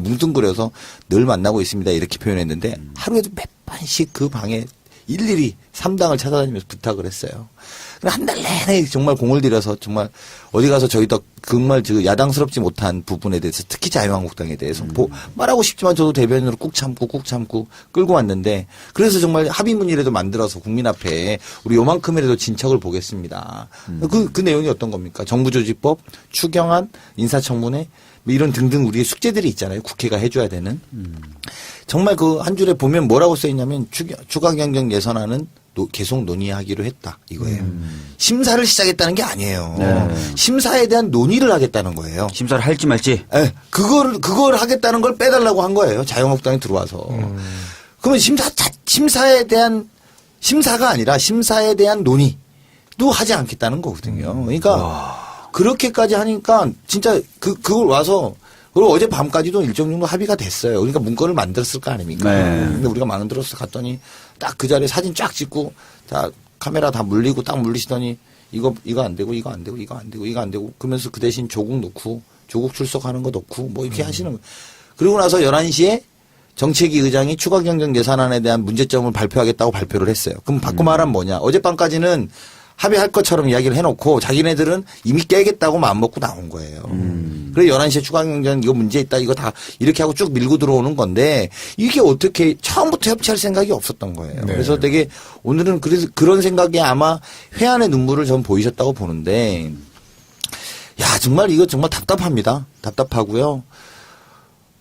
뭉뚱그려서 늘 만나고 있습니다. 이렇게 표현했는데 하루에도 몇 번씩 그 방에 일일이 3당을 찾아다니면서 부탁을 했어요. 한 달 내내 정말 공을 들여서 정말 어디 가서 저희도 정말 야당스럽지 못한 부분에 대해서 특히 자유한국당에 대해서 말하고 싶지만 저도 대변인으로 꾹 참고 끌고 왔는데 그래서 정말 합의문이라도 만들어서 국민 앞에 우리 요만큼이라도 진척을 보겠습니다. 그 내용이 어떤 겁니까? 정부조직법, 추경안, 인사청문회 이런 등등 우리의 숙제들이 있잖아요. 국회가 해줘야 되는. 정말 그 한 줄에 보면 뭐라고 써있냐면 추가경정 예산안은 계속 논의하기로 했다 이거예요. 심사를 시작했다는 게 아니에요. 네. 심사에 대한 논의를 하겠다는 거예요. 심사를 할지 말지. 네, 그걸 하겠다는 걸 빼달라고 한 거예요. 자유한국당이 들어와서. 그러면 심사가 아니라 심사에 대한 논의도 하지 않겠다는 거거든요. 그러니까 그렇게까지 하니까 진짜 그걸 와서 그리고 어제 밤까지도 일정 정도 합의가 됐어요. 그러니까 문건을 만들었을 거 아닙니까? 네. 근데 우리가 만들어서 갔더니 딱 그 자리에 사진 쫙 찍고 다 카메라 다 물리고 딱 물리시더니 이거 안 되고 이거 안 되고 이거 안 되고 이거 안 되고 그러면서 그 대신 조국 넣고 조국 출석하는 거 넣고 뭐 이렇게 하시는 거예요. 그리고 나서 11시에 정책위 의장이 추가 경정 예산안에 대한 문제점을 발표하겠다고 발표를 했어요. 그럼 바꿔 말하면 뭐냐. 어젯밤까지는 합의할 것처럼 이야기를 해놓고 자기네들은 이미 깨겠다고 마음먹고 나온 거예요. 그래 11시에 추가경정 이거 문제 있다 이거 다 이렇게 하고 쭉 밀고 들어오는 건데 이게 어떻게 처음부터 협치할 생각이 없었던 거예요. 네. 그래서 되게 오늘은 그래서 그런 생각에 아마 회한의 눈물을 전 보이셨다고 보는데 야 정말 이거 정말 답답합니다. 답답하고요.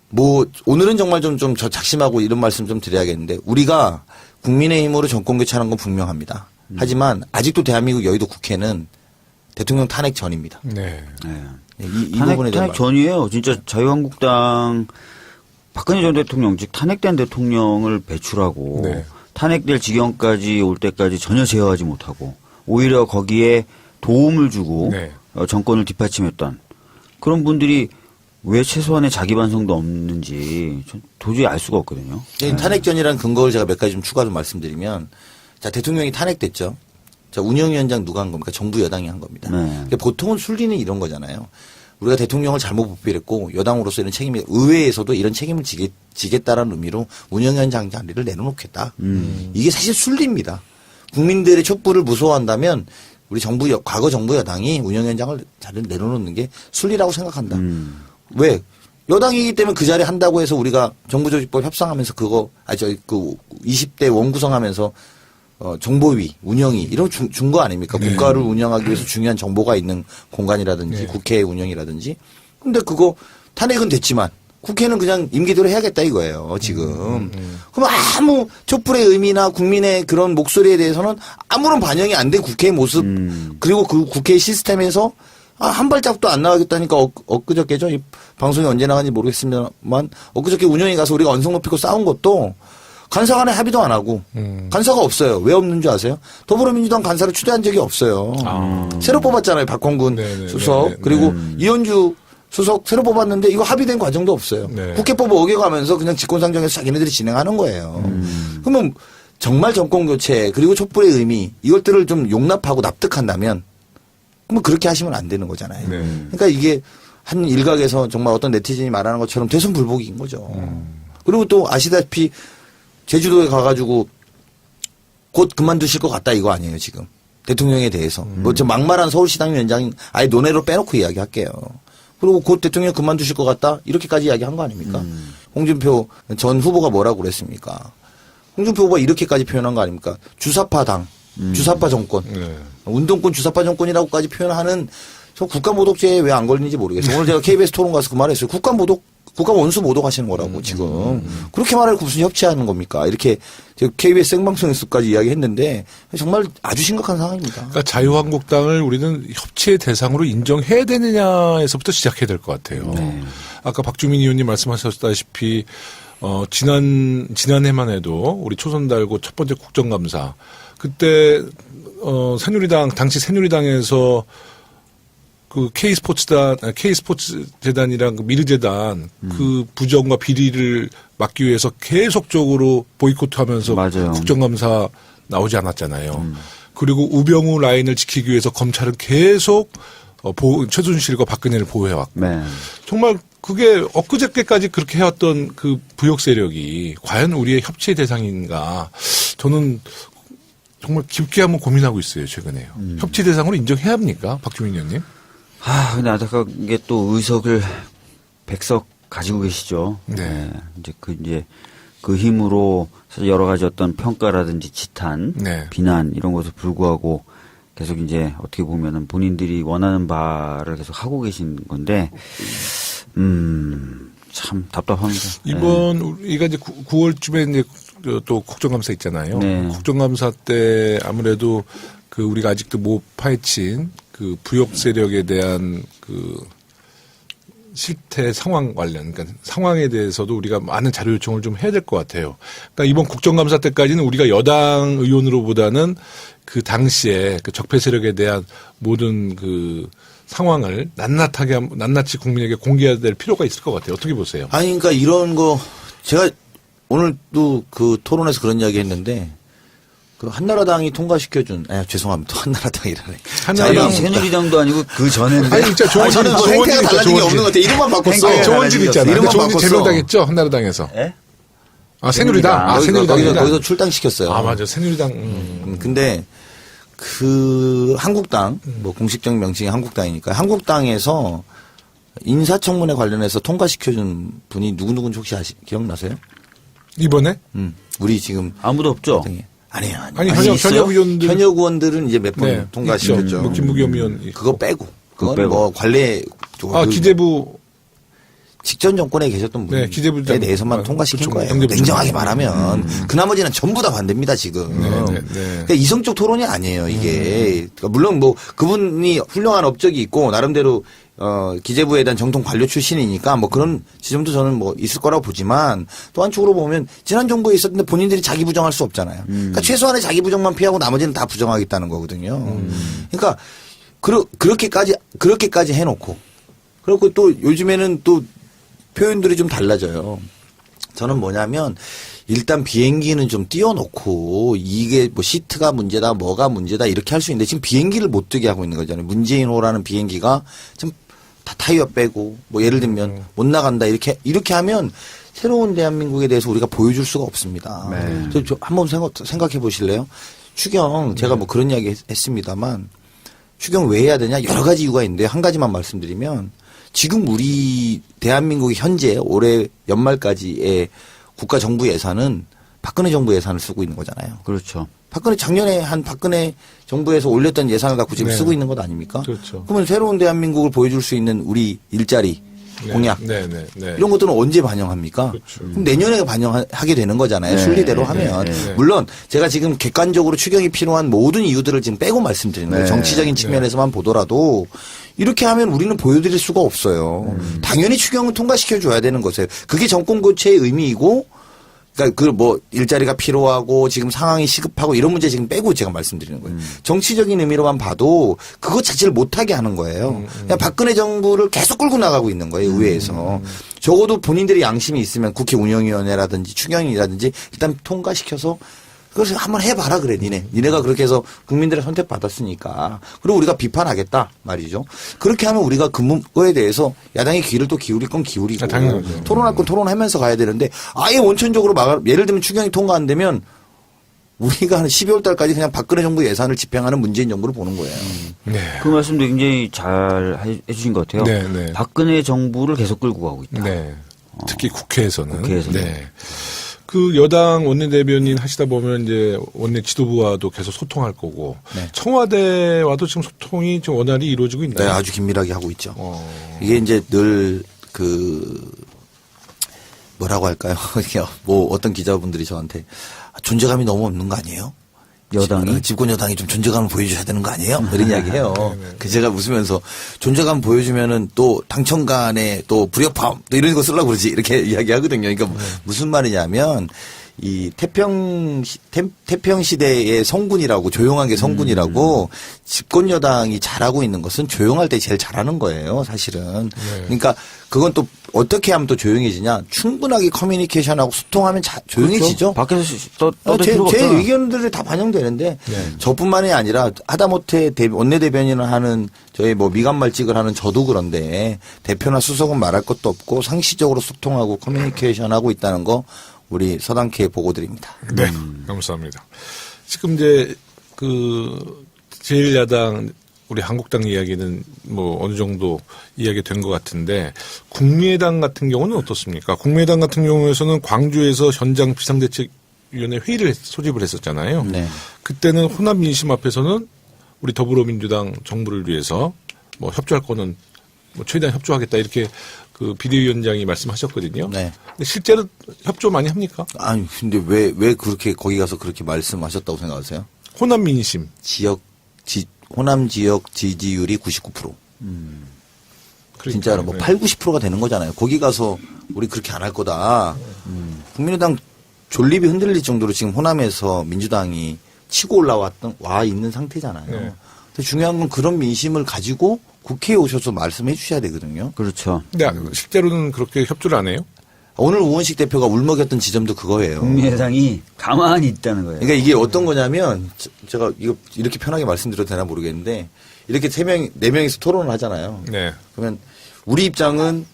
뭐 오늘은 정말 좀 저 작심하고 이런 말씀 좀 드려야겠는데 우리가 국민의힘으로 정권 교체하는 건 분명합니다. 하지만 아직도 대한민국 여의도 국회는 대통령 탄핵 전입니다. 네. 네. 이 부분에 대한 탄핵 전이에요. 진짜 자유한국당 박근혜 전 대통령 즉 탄핵된 대통령을 배출하고 네. 탄핵될 지경까지 올 때까지 전혀 제어하지 못하고 오히려 거기에 도움을 주고 네. 정권을 뒷받침했던 그런 분들이 왜 최소한의 자기 반성도 없는지 전 도저히 알 수가 없거든요. 탄핵 전이라는 근거를 제가 몇 가지 좀 추가로 말씀드리면 자 대통령이 탄핵됐죠. 자 운영위원장 누가 한 겁니까? 정부 여당이 한 겁니다. 네. 그러니까 보통은 순리는 이런 거잖아요. 우리가 대통령을 잘못 보필했고 여당으로서 이런 책임이 의회에서도 이런 책임을 지겠다라는 의미로 운영위원장 자리를 내려놓겠다. 이게 사실 순리입니다. 국민들의 촛불을 무서워한다면 우리 과거 정부 여당이 운영위원장을 자리를 내려놓는 게 순리라고 생각한다. 왜? 여당이기 때문에 그 자리에 한다고 해서 우리가 정부조직법 협상하면서 그 20대 원구성하면서 정보위, 운영위 이런 준 거 아닙니까? 네. 국가를 운영하기 위해서 중요한 정보가 있는 공간이라든지 네. 국회 운영이라든지. 근데 그거 탄핵은 됐지만 국회는 그냥 임기대로 해야겠다 이거예요, 지금. 그럼 아무 촛불의 의미나 국민의 그런 목소리에 대해서는 아무런 반영이 안 된 국회의 모습 그리고 그 국회 시스템에서 한 발짝도 안 나가겠다니까 엊그저께죠. 이 방송이 언제 나가는지 모르겠습니다만 엊그저께 운영위 가서 우리가 언성 높이고 싸운 것도 간사 간에 합의도 안 하고 간사가 없어요. 왜 없는 줄 아세요? 더불어민주당 간사를 추대한 적이 없어요. 새로 뽑았잖아요. 박홍근 네네, 수석 네네, 그리고 이현주 수석 새로 뽑았는데 이거 합의된 과정도 없어요. 네. 국회법 어겨가면서 그냥 직권상정해서 자기네들이 진행하는 거예요. 그러면 정말 정권교체 그리고 촛불의 의미 이것들을 좀 용납하고 납득한다면 그러면 그렇게 하시면 안 되는 거잖아요. 네. 그러니까 이게 한 일각에서 정말 어떤 네티즌이 말하는 것처럼 대선불복인 거죠. 그리고 또 아시다시피 제주도에 가가지고 곧 그만두실 것 같다 이거 아니에요 지금 대통령에 대해서 뭐 저 막말한 서울시당 위원장이 아예 논외로 빼놓고 이야기할게요. 그리고 곧 대통령 그만두실 것 같다 이렇게까지 이야기한 거 아닙니까? 홍준표 전 후보가 뭐라고 그랬습니까? 홍준표 후보가 이렇게까지 표현한 거 아닙니까? 주사파당, 주사파 정권, 네. 운동권 주사파 정권이라고까지 표현하는 저 국가모독죄에 왜 안 걸리는지 모르겠어요. 오늘 제가 KBS 토론 가서 그 말했어요. 국가 원수 모독하시는 거라고 지금 그렇게 말해놓고 무슨 협치하는 겁니까? 이렇게 KBS 생방송에서까지 이야기했는데 정말 아주 심각한 상황입니다. 그러니까 자유한국당을 우리는 협치의 대상으로 인정해야 되느냐에서부터 시작해야 될 것 같아요. 아까 박주민 의원님 말씀하셨다시피 지난해만 해도 우리 초선 달고 첫 번째 국정감사 그때 당시 새누리당에서 그 K스포츠 재단이랑 그 미르재단 그 부정과 비리를 막기 위해서 계속적으로 보이콧하면서 맞아요. 국정감사 나오지 않았잖아요. 그리고 우병우 라인을 지키기 위해서 검찰은 계속 최순실과 박근혜를 보호해왔고 네. 정말 그게 엊그저께까지 그렇게 해왔던 그 부역 세력이 과연 우리의 협치의 대상인가? 저는 정말 깊게 한번 고민하고 있어요, 최근에요. 협치 대상으로 인정해야 합니까? 박주민 의원님? 근데 안타까운 게 또 의석을 100석 가지고 계시죠. 네. 이제 그 힘으로 사실 여러 가지 어떤 평가라든지 지탄, 네. 비난 이런 것을 불구하고 계속 이제 어떻게 보면은 본인들이 원하는 바를 계속 하고 계신 건데, 참 답답합니다. 이번 우리가 이제 9월쯤에 이제 또 국정감사 있잖아요. 네. 국정감사 때 아무래도 그 우리가 아직도 못 파헤친 그 부역 세력에 대한 그 실태 상황 관련, 그러니까 상황에 대해서도 우리가 많은 자료 요청을 좀 해야 될 것 같아요. 그러니까 이번 국정감사 때까지는 우리가 여당 의원으로보다는 그 당시에 그 적폐 세력에 대한 모든 그 상황을 낱낱이 국민에게 공개해야 될 필요가 있을 것 같아요. 어떻게 보세요? 아니, 그러니까 이런 거, 제가 오늘도 그 토론에서 그런 이야기 했는데, 그 한나라당이 통과시켜준, 죄송합니다. 또 한나라당이라네. 한나라당. 아니, 새누리당도 아니고 그 전에인데. 아니, 진짜 좋은 저는 뭐 행태가 달라진 게 없는 것 같아요. 이름만 바꿨어. 행태가 조원진 있잖아요. 이름만 조원진 바꿨어. 제명당했죠? 한나라당에서. 예? 새누리당. 새누리당. 거기서 새누리당이다. 출당시켰어요. 맞아. 새누리당. 근데 그 한국당, 뭐 공식적 명칭이 한국당이니까 한국당에서 인사청문회 관련해서 통과시켜준 분이 누구누군지 혹시 기억나세요? 이번에? 우리 지금 아무도 없죠? 아니에요. 아니, 있어요? 현역 의원들. 현역 의원들은 이제 몇 번 네, 통과시켰죠. 있죠. 뭐 김무겸 의원. 그거 빼고. 그건 빼고. 뭐 관례 기재부. 직전 정권에 계셨던 네, 기재부장. 분에 대해서만 통과시킨 그렇죠. 거예요. 경제부장. 냉정하게 말하면 그 나머지는 전부 다 반대입니다 지금. 네. 그러니까 이성적 토론이 아니에요 이게. 그러니까 물론 뭐 그분이 훌륭한 업적이 있고 나름대로 기재부에 대한 정통 관료 출신이니까 뭐 그런 지점도 저는 뭐 있을 거라고 보지만 또 한쪽으로 보면 지난 정부에 있었는데 본인들이 자기 부정할 수 없잖아요. 그러니까 최소한의 자기 부정만 피하고 나머지는 다 부정하겠다는 거거든요. 그러니까 그렇게까지 해놓고 그리고 또 요즘에는 또 표현들이 좀 달라져요. 저는 뭐냐면 일단 비행기는 좀 띄워놓고 이게 뭐 시트가 문제다 뭐가 문제다 이렇게 할 수 있는데 지금 비행기를 못 뜨게 하고 있는 거잖아요. 문재인호라는 비행기가 지금 다 타이어 빼고 뭐 예를 들면 못 나간다 이렇게 하면 새로운 대한민국에 대해서 우리가 보여줄 수가 없습니다. 저 한번 생각해 보실래요? 추경 제가 뭐 그런 이야기 했습니다만 추경 왜 해야 되냐 여러 가지 이유가 있는데 한 가지만 말씀드리면 지금 우리 대한민국이 현재 올해 연말까지의 국가 정부 예산은 박근혜 정부 예산을 쓰고 있는 거잖아요. 그렇죠. 작년에 박근혜 정부에서 올렸던 예산을 갖고 지금 네. 쓰고 있는 것 아닙니까? 그렇죠. 그러면 새로운 대한민국을 보여줄 수 있는 우리 일자리, 공약 네. 이런 것들은 언제 반영합니까? 그렇죠. 그럼 내년에 반영하게 되는 거잖아요. 네. 순리대로 하면. 네. 물론 제가 지금 객관적으로 추경이 필요한 모든 이유들을 지금 빼고 말씀드리는 거예요. 네. 정치적인 측면에서만 보더라도 이렇게 하면 우리는 보여드릴 수가 없어요. 당연히 추경을 통과시켜 줘야 되는 것이에요. 그게 정권 교체의 의미이고 그러니까 그 뭐 일자리가 필요하고 지금 상황이 시급하고 이런 문제 지금 빼고 제가 말씀드리는 거예요. 정치적인 의미로만 봐도 그것 자체를 못하게 하는 거예요. 그냥 박근혜 정부를 계속 끌고 나가고 있는 거예요. 의회에서. 적어도 본인들이 양심이 있으면 국회 운영위원회라든지 추경이라든지 일단 통과시켜서 그래서 한번 해봐라 그래 니네가 그렇게 해서 국민들의 선택 받았으니까 그리고 우리가 비판하겠다 말이죠. 그렇게 하면 우리가 그거에 대해서 야당의 귀를 또 기울일 건 기울이고 당연하죠. 토론할 건 토론하면서 가야 되는데 아예 원천적으로 예를 들면 추경이 통과 안 되면 우리가 한 12월 달까지 그냥 박근혜 정부 예산을 집행하는 문재인 정부를 보는 거예요. 네. 그 말씀도 굉장히 잘 해주신 것 같아요. 네. 박근혜 정부를 계속 끌고 가고 있다. 네. 특히 국회에서는. 국회에서는. 네. 그 여당 원내대변인 하시다 보면 이제 원내 지도부와도 계속 소통할 거고 네. 청와대와도 지금 소통이 좀 원활히 이루어지고 있나요? 네, 아주 긴밀하게 하고 있죠. 이게 이제 늘 뭐라고 할까요? 뭐 어떤 기자분들이 저한테 존재감이 너무 없는 거 아니에요? 여당이? 집권 여당이 좀 존재감을 보여줘야 되는 거 아니에요? 이런 이야기 해요. 그 제가 웃으면서 존재감 보여주면은 또 당청 간에 또 불협화음 또 이런 거 쓰려고 그러지 이렇게 이야기 하거든요. 그러니까 무슨 말이냐면 이 태평 시대의 성군이라고 조용하게 성군이라고 집권 여당이 잘하고 있는 것은 조용할 때 제일 잘하는 거예요, 사실은. 그러니까 그건 또 어떻게 하면 또 조용해지냐? 충분하게 커뮤니케이션하고 소통하면 조용해지죠. 밖에서 떠들 필요가 제 없잖아. 의견들이 다 반영되는데 저뿐만이 아니라 하다못해 원내대변인을 하는 저희 뭐 미간말직을 하는 저도 그런데 대표나 수석은 말할 것도 없고 상시적으로 소통하고 커뮤니케이션하고 있다는 거 우리 서당캐에 보고 드립니다. 네, 감사합니다. 지금 이제 그 제1야당 우리 한국당 이야기는 뭐 어느 정도 이야기 된 것 같은데 국민의당 같은 경우는 어떻습니까? 국민의당 같은 경우에서는 광주에서 현장 비상대책위원회 회의를 소집을 했었잖아요. 네. 그때는 호남 민심 앞에서는 우리 더불어민주당 정부를 위해서 뭐 협조할 거는 뭐 최대한 협조하겠다 이렇게 그 비대위원장이 말씀하셨거든요. 네. 근데 실제로 협조 많이 합니까? 아니 근데 왜 그렇게 거기 가서 그렇게 말씀하셨다고 생각하세요? 호남 민심. 호남 지역 지지율이 99%. 진짜로 뭐 8, 90%가 되는 거잖아요. 거기 가서 우리 그렇게 안 할 거다. 국민의당 존립이 흔들릴 정도로 지금 호남에서 민주당이 치고 와 있는 상태잖아요. 네. 근데 중요한 건 그런 민심을 가지고 국회에 오셔서 말씀해 주셔야 되거든요. 그렇죠. 근데 실제로는 그렇게 협조를 안 해요? 오늘 우원식 대표가 울먹였던 지점도 그거예요. 국민의당이 가만히 있다는 거예요. 그러니까 이게 어떤 거냐면 제가 이거 이렇게 편하게 말씀드려도 되나 모르겠는데 이렇게 4명이서 토론을 하잖아요. 네. 그러면 우리 입장은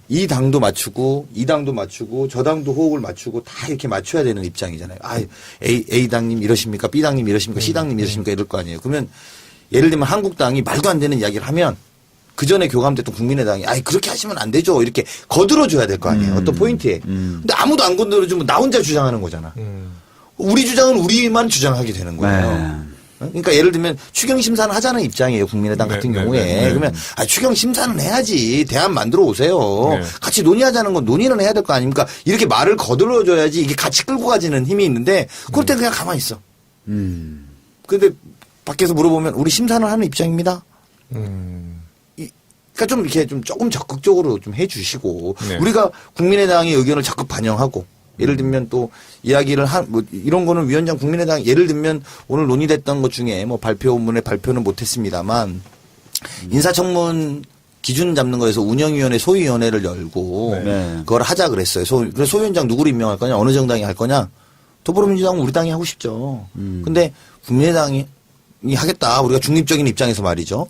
이 당도 맞추고 이 당도 맞추고 저 당도 호흡을 맞추고 다 이렇게 맞춰야 되는 입장이잖아요. 아, A 당님 이러십니까? B 당님 이러십니까? C 당님 이러십니까? 이럴 거 아니에요. 그러면 예를 들면 한국당이 말도 안 되는 이야기를 하면 그 전에 교감됐던 국민의당이 아이 그렇게 하시면 안 되죠. 이렇게 거들어줘야 될 거 아니에요. 어떤 포인트에. 근데 아무도 안 건드려주면 나 혼자 주장하는 거잖아. 우리 주장은 우리만 주장하게 되는 거예요. 네. 그러니까 예를 들면 추경 심사는 하자는 입장이에요. 국민의당 네, 같은 네, 경우에. 네, 네. 그러면 추경 심사는 해야지. 대안 만들어 오세요. 네. 같이 논의하자는 건 논의는 해야 될 거 아닙니까? 이렇게 말을 거들어줘야지 이게 같이 끌고 가지는 힘이 있는데 그럴 때 그냥 가만히 있어. 근데 밖에서 물어보면 우리 심사는 하는 입장입니다. 그러니까 좀 이렇게 좀 조금 적극적으로 좀 해주시고 네. 우리가 국민의당의 의견을 적극 반영하고 예를 들면 또 이야기를 뭐 이런 거는 위원장 국민의당 예를 들면 오늘 논의됐던 것 중에 뭐 발표문에 발표는 못했습니다만 인사청문 기준 잡는 거에서 운영위원회 소위원회를 열고 네. 그걸 하자 그랬어요. 그래서 소위원장 누구를 임명할 거냐 어느 정당이 할 거냐 더불어민주당은 우리 당이 하고 싶죠. 근데 국민의당이 하겠다 우리가 중립적인 입장에서 말이죠.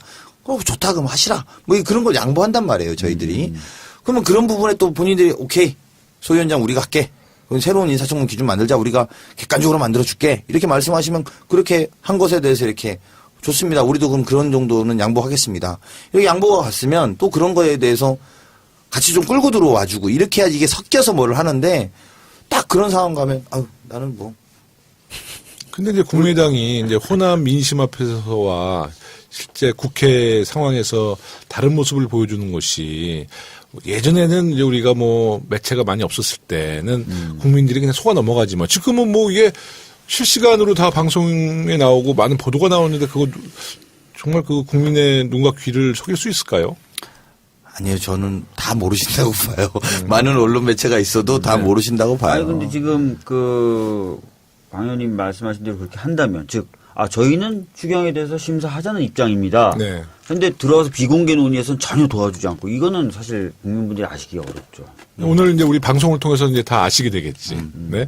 좋다 그럼 하시라 뭐 그런 걸 양보한단 말이에요 저희들이. 그러면 그런 부분에 또 본인들이 오케이 소위원장 우리가 할게. 그럼 새로운 인사청문 기준 만들자 우리가 객관적으로 만들어줄게 이렇게 말씀하시면 그렇게 한 것에 대해서 이렇게 좋습니다. 우리도 그럼 그런 정도는 양보하겠습니다. 이렇게 양보가 갔으면 또 그런 거에 대해서 같이 좀 끌고 들어와주고 이렇게 해야지 이게 섞여서 뭘 하는데 딱 그런 상황 가면 나는 뭐. 근데 이제 국민의당이 이제 호남 민심 앞에서와 실제 국회 상황에서 다른 모습을 보여주는 것이 예전에는 이제 우리가 뭐 매체가 많이 없었을 때는 국민들이 그냥 속아 넘어가지만 지금은 뭐 이게 실시간으로 다 방송에 나오고 많은 보도가 나오는데 그거 정말 그 국민의 눈과 귀를 속일 수 있을까요? 아니요, 저는 다 모르신다고 봐요. 많은 언론 매체가 있어도 다 모르신다고 봐요. 아니 근데 지금 방 의원님 말씀하신 대로 그렇게 한다면 저희는 추경에 대해서 심사하자는 입장입니다. 네. 근데 들어와서 비공개 논의에서는 전혀 도와주지 않고 이거는 사실 국민분들이 아시기 어렵죠. 오늘 이제 우리 방송을 통해서 이제 다 아시게 되겠지. 네.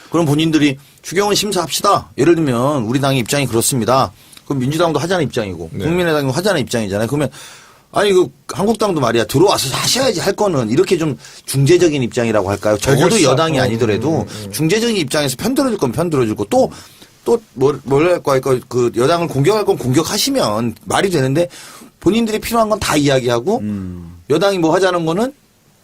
그럼 본인들이 추경은 심사합시다. 예를 들면 우리 당의 입장이 그렇습니다. 그럼 민주당도 하자는 입장이고 네. 국민의당도 하자는 입장이잖아요. 그러면 아니 한국당도 말이야 들어와서 하셔야지 할 거는 이렇게 좀 중재적인 입장이라고 할까요? 적어도 알겠어. 여당이 아니더라도 중재적인 입장에서 편들어줄 건 편들어주고 또 뭘 할 거야? 그 여당을 공격할 건 공격하시면 말이 되는데 본인들이 필요한 건 다 이야기하고 여당이 뭐 하자는 거는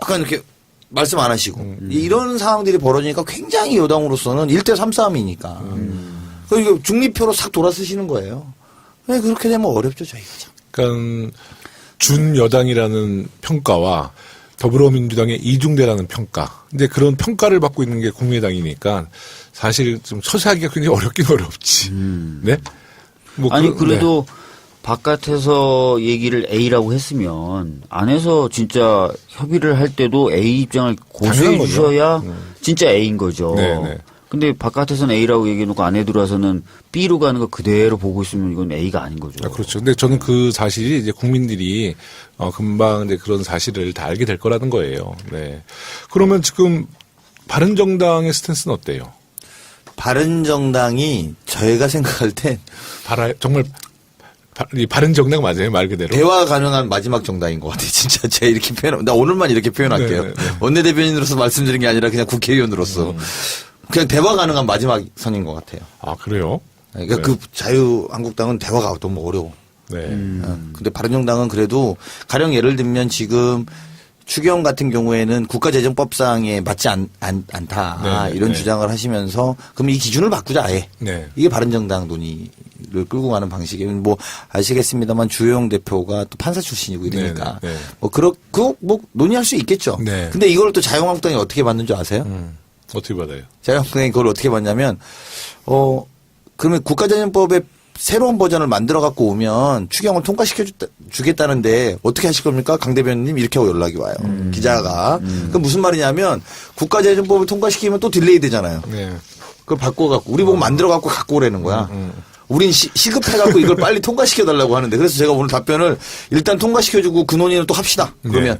약간 이렇게 말씀 안 하시고 이런 상황들이 벌어지니까 굉장히 여당으로서는 1대3 싸움이니까 그리고 중립표로 싹 돌아서시는 거예요. 왜 그렇게 되면 어렵죠 저희가 참. 그러니까 준여당이라는 평가와 더불어민주당의 이중대라는 평가. 근데 그런 평가를 받고 있는 게 국민의당이니까 사실 좀 처세하기가 굉장히 어렵긴 어렵지. 네? 뭐 그래도 바깥에서 얘기를 A라고 했으면 안에서 진짜 협의를 할 때도 A 입장을 고수해 당연한 거죠. 주셔야 진짜 A인 거죠. 네, 네. 근데 바깥에서는 A라고 얘기해놓고 안에 들어와서는 B로 가는 거 그대로 보고 있으면 이건 A가 아닌 거죠. 아, 그렇죠. 근데 저는 그 사실이 이제 국민들이 금방 이제 그런 사실을 다 알게 될 거라는 거예요. 네. 그러면 지금 바른정당의 스탠스는 어때요? 바른정당이 저희가 생각할 땐 정말 이 바른정당 맞아요, 말 그대로. 대화 가능한 마지막 정당인 것 같아요. 진짜 제가 이렇게 나 오늘만 이렇게 표현할게요. 네. 원내대변인으로서 말씀드린 게 아니라 그냥 국회의원으로서 그냥 대화 가능한 마지막 선인 것 같아요. 아, 그래요? 그러니까 네. 그 자유한국당은 대화가 너무 어려워. 네. 근데 바른정당은 그래도 가령 예를 들면 지금 추경 같은 경우에는 국가재정법상에 맞지 않다 네, 이런 네. 주장을 하시면서 그럼 이 기준을 바꾸자 아예. 네. 이게 바른정당 논의를 끌고 가는 방식이에요. 뭐 아시겠습니다만 주호영 대표가 또 판사 출신이고 이러니까 네, 네, 네. 뭐 그렇고 뭐 논의할 수 있겠죠. 네. 근데 이걸 또 자유한국당이 어떻게 받는 줄 아세요? 어떻게 받아요? 자유한국당이 그걸 어떻게 받냐면 그러면 국가재정법의 새로운 버전을 만들어 갖고 오면 추경을 통과시켜 주겠다는데 어떻게 하실 겁니까? 강 대변인님 이렇게 하고 연락이 와요. 기자가. 그럼 무슨 말이냐면 국가재정법을 통과시키면 또 딜레이 되잖아요. 네. 그걸 바꿔갖고 우리 보고 만들어갖고 갖고 오라는 거야. 우린 시급해갖고 이걸 빨리 통과시켜달라고 하는데 그래서 제가 오늘 답변을 일단 통과시켜주고 그 논의는 또 합시다. 그러면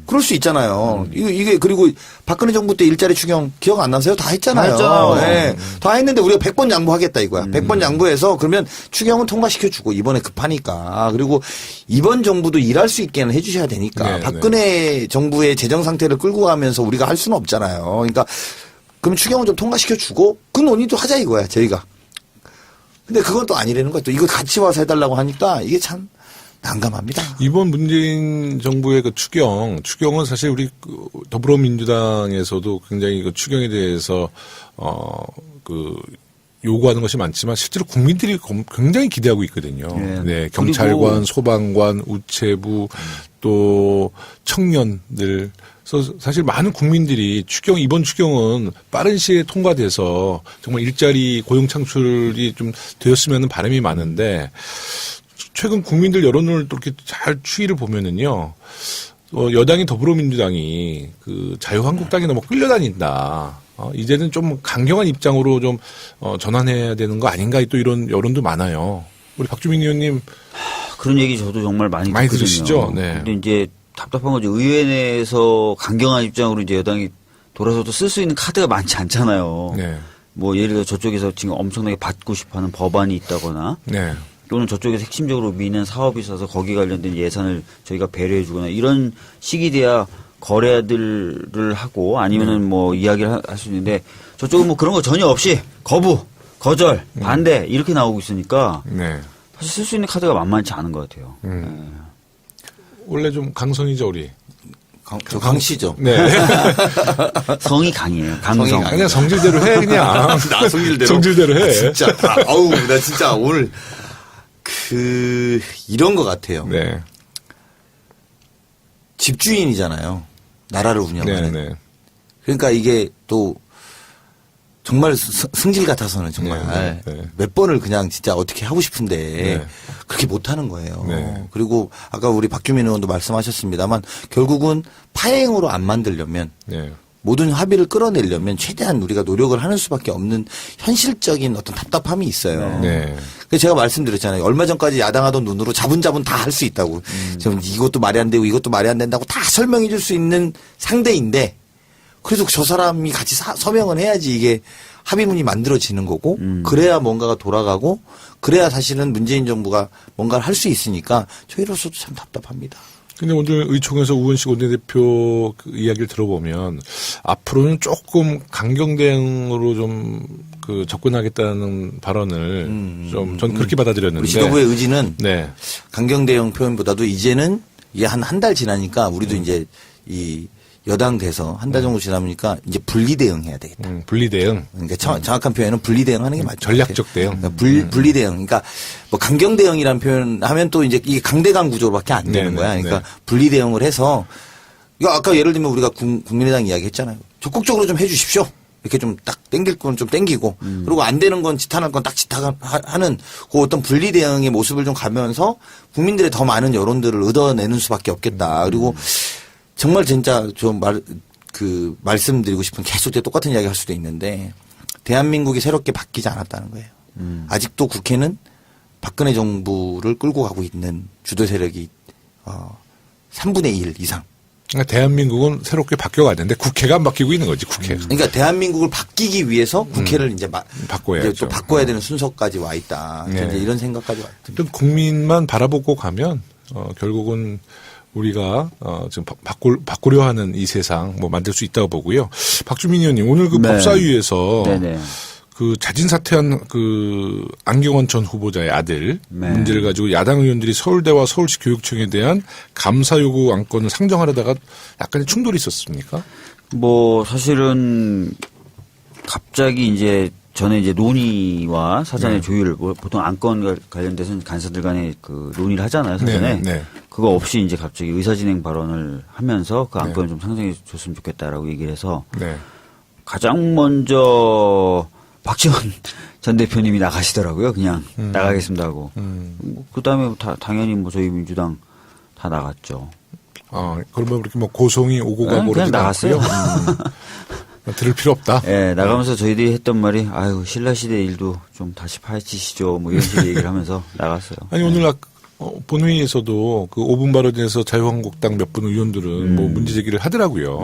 그럴 수 있잖아요. 이게 그리고 박근혜 정부 때 일자리 추경 기억 안 나세요? 다 했잖아요. 다 했죠. 네. 다 했는데 우리가 100번 양보하겠다 이거야. 100번 양보해서 그러면 추경은 통과시켜주고 이번에 급하니까 그리고 이번 정부도 일할 수 있게는 해주셔야 되니까 네, 박근혜 정부의 재정 상태를 끌고 가면서 우리가 할 수는 없잖아요. 그러니까 그럼 추경은 좀 통과시켜주고 그 논의도 하자 이거야 저희가. 근데 그건 또 아니라는 거야. 또 이거 같이 와서 해달라고 하니까 이게 참 난감합니다. 이번 문재인 정부의 그 추경은 사실 우리 그 더불어민주당에서도 굉장히 그 추경에 대해서 그 요구하는 것이 많지만 실제로 국민들이 굉장히 기대하고 있거든요. 네. 네, 경찰관, 소방관, 우체부 또 청년들. 그래서 사실 많은 국민들이 이번 추경은 빠른 시기에 통과돼서 정말 일자리 고용 창출이 좀 되었으면 하는 바람이 많은데 최근 국민들 여론을 또 이렇게 잘 추이를 보면은요, 여당인 더불어민주당이 그 자유한국당이 너무 끌려다닌다. 이제는 좀 강경한 입장으로 좀 전환해야 되는 거 아닌가 또 이런 여론도 많아요. 우리 박주민 의원님 그런 얘기 저도 정말 많이 듣거든요. 들으시죠? 네. 근데 이제 답답한 거죠. 의회 내에서 강경한 입장으로 이제 여당이 돌아서도 쓸 수 있는 카드가 많지 않잖아요. 네. 뭐 예를 들어 저쪽에서 지금 엄청나게 받고 싶어하는 법안이 있다거나 네. 또는 저쪽에서 핵심적으로 미는 사업이 있어서 거기 관련된 예산을 저희가 배려해 주거나 이런 식이 돼야 거래들을 하고 아니면은 뭐 이야기를 할 수 있는데 저쪽은 뭐 그런 거 전혀 없이 거절, 반대 이렇게 나오고 있으니까 네. 사실 쓸 수 있는 카드가 만만치 않은 것 같아요. 원래 좀 강성이죠, 우리. 저 강씨죠. 네. 성이 강해요. 강성. 성이 그냥 성질대로 해, 그냥. 나 성질대로. 성질대로 해. 진짜 나 진짜 오늘 이런 것 같아요. 네. 집주인이잖아요. 나라를 운영하는. 네, 네. 그러니까 이게 또 정말 승질 같아서는 정말 네, 네. 몇 번을 그냥 진짜 어떻게 하고 싶은데 네. 그렇게 못하는 거예요. 네. 그리고 아까 우리 박주민 의원도 말씀하셨습니다만 결국은 파행으로 안 만들려면 네. 모든 합의를 끌어내려면 최대한 우리가 노력을 하는 수밖에 없는 현실적인 어떤 답답함이 있어요. 네. 그래서 제가 말씀드렸잖아요. 얼마 전까지 야당하던 눈으로 자분자분 다 할 수 있다고. 지금 이것도 말이 안 되고 이것도 말이 안 된다고 다 설명해 줄 수 있는 상대인데 그래도 저 사람이 같이 서명을 해야지 이게 합의문이 만들어지는 거고 그래야 뭔가가 돌아가고 그래야 사실은 문재인 정부가 뭔가를 할 수 있으니까 저희로서도 참 답답합니다. 근데 오늘 의총에서 우원식 원내대표 그 이야기를 들어보면 앞으로는 조금 강경 대응으로 좀 그 접근하겠다는 발언을 좀 전 그렇게 받아들였는데 우리 지도부의 의지는 네. 강경 대응 표현보다도 이제는 이게 한 달 지나니까 우리도 이제 이 여당 돼서 한 달 정도 지나니까 이제 분리 대응해야 되겠다. 분리 대응. 그러니까 정확한 표현은 분리 대응하는 게 맞죠. 전략적 대응. 그러니까 분리 대응. 그러니까 뭐 강경 대응이라는 표현하면 또 이제 이게 강대강 구조로밖에 안 되는 네, 거야. 네, 그러니까 네. 분리 대응을 해서 이거 아까 예를 들면 우리가 국민의당 이야기했잖아요. 적극적으로 좀 해주십시오. 이렇게 좀 딱 땡길 건 좀 땡기고 그리고 안 되는 건 짓하는 건 딱 짓하는 그 어떤 분리 대응의 모습을 좀 가면서 국민들의 더 많은 여론들을 얻어내는 수밖에 없겠다. 그리고 정말 진짜 좀 말씀드리고 싶은 계속 똑같은 이야기 할 수도 있는데 대한민국이 새롭게 바뀌지 않았다는 거예요. 아직도 국회는 박근혜 정부를 끌고 가고 있는 주도 세력이 3분의 1 이상. 그러니까 대한민국은 새롭게 바뀌어가는데 국회가 안 바뀌고 있는 거지, 국회가. 그러니까 대한민국을 바뀌기 위해서 국회를 이제 바꿔야죠. 이제 또 바꿔야 되는 순서까지 와 있다. 네. 이제 이런 생각까지 와 있다. 어떤 국민만 바라보고 가면 결국은 우리가 지금 바꾸려 하는 이 세상 뭐 만들 수 있다고 보고요. 박주민 의원님 오늘 그 네. 법사위에서 네네. 그 자진 사퇴한 그 안경원 전 후보자의 아들 네. 문제를 가지고 야당 의원들이 서울대와 서울시 교육청에 대한 감사 요구 안건을 상정하려다가 약간의 충돌이 있었습니까? 뭐 사실은 갑자기 이제 전에 이제 논의와 사전의 조율, 뭐 보통 안건 관련돼서는 간사들 간에 그 논의를 하잖아요, 사전에. 네. 그거 없이 이제 갑자기 의사진행 발언을 하면서 그 안건을 네. 좀 상정해 줬으면 좋겠다라고 얘기를 해서 네. 가장 먼저 박지원 전 대표님이 나가시더라고요. 그냥 나가겠습니다 하고. 뭐 그다음에 당연히 뭐 저희 민주당 다 나갔죠. 그러면 그렇게 뭐 고성이 오고 네, 가고 그냥 나갔어요. 들을 필요 없다. 예, 나가면서 저희들이 했던 말이 아유 신라시대 일도 좀 다시 파헤치시죠. 뭐 이런 식의 얘기를 하면서 나갔어요. 아니 오늘 본회의에서도 그 5분 발언에서 자유한국당 몇 분 의원들은 뭐 문제 제기를 하더라고요.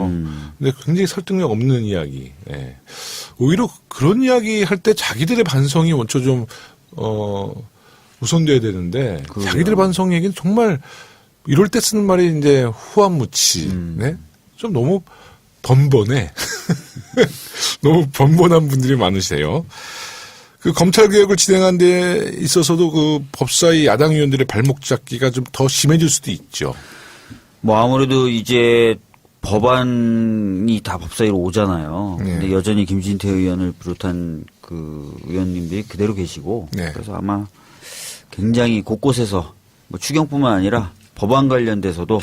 근데 굉장히 설득력 없는 이야기. 예. 오히려 그런 이야기 할 때 자기들의 반성이 먼저 좀 우선돼야 되는데 그래요. 자기들 반성 얘기는 정말 이럴 때 쓰는 말이 이제 후한무치. 네? 좀 너무 번번해. 너무 번번한 분들이 많으세요. 그 검찰 개혁을 진행한 데 있어서도 그 법사위 야당 의원들의 발목 잡기가 좀 더 심해질 수도 있죠. 뭐 아무래도 이제 법안이 다 법사위로 오잖아요. 네. 근데 여전히 김진태 의원을 비롯한 그 의원님들이 그대로 계시고 네. 그래서 아마 굉장히 곳곳에서 뭐 추경뿐만 아니라 법안 관련돼서도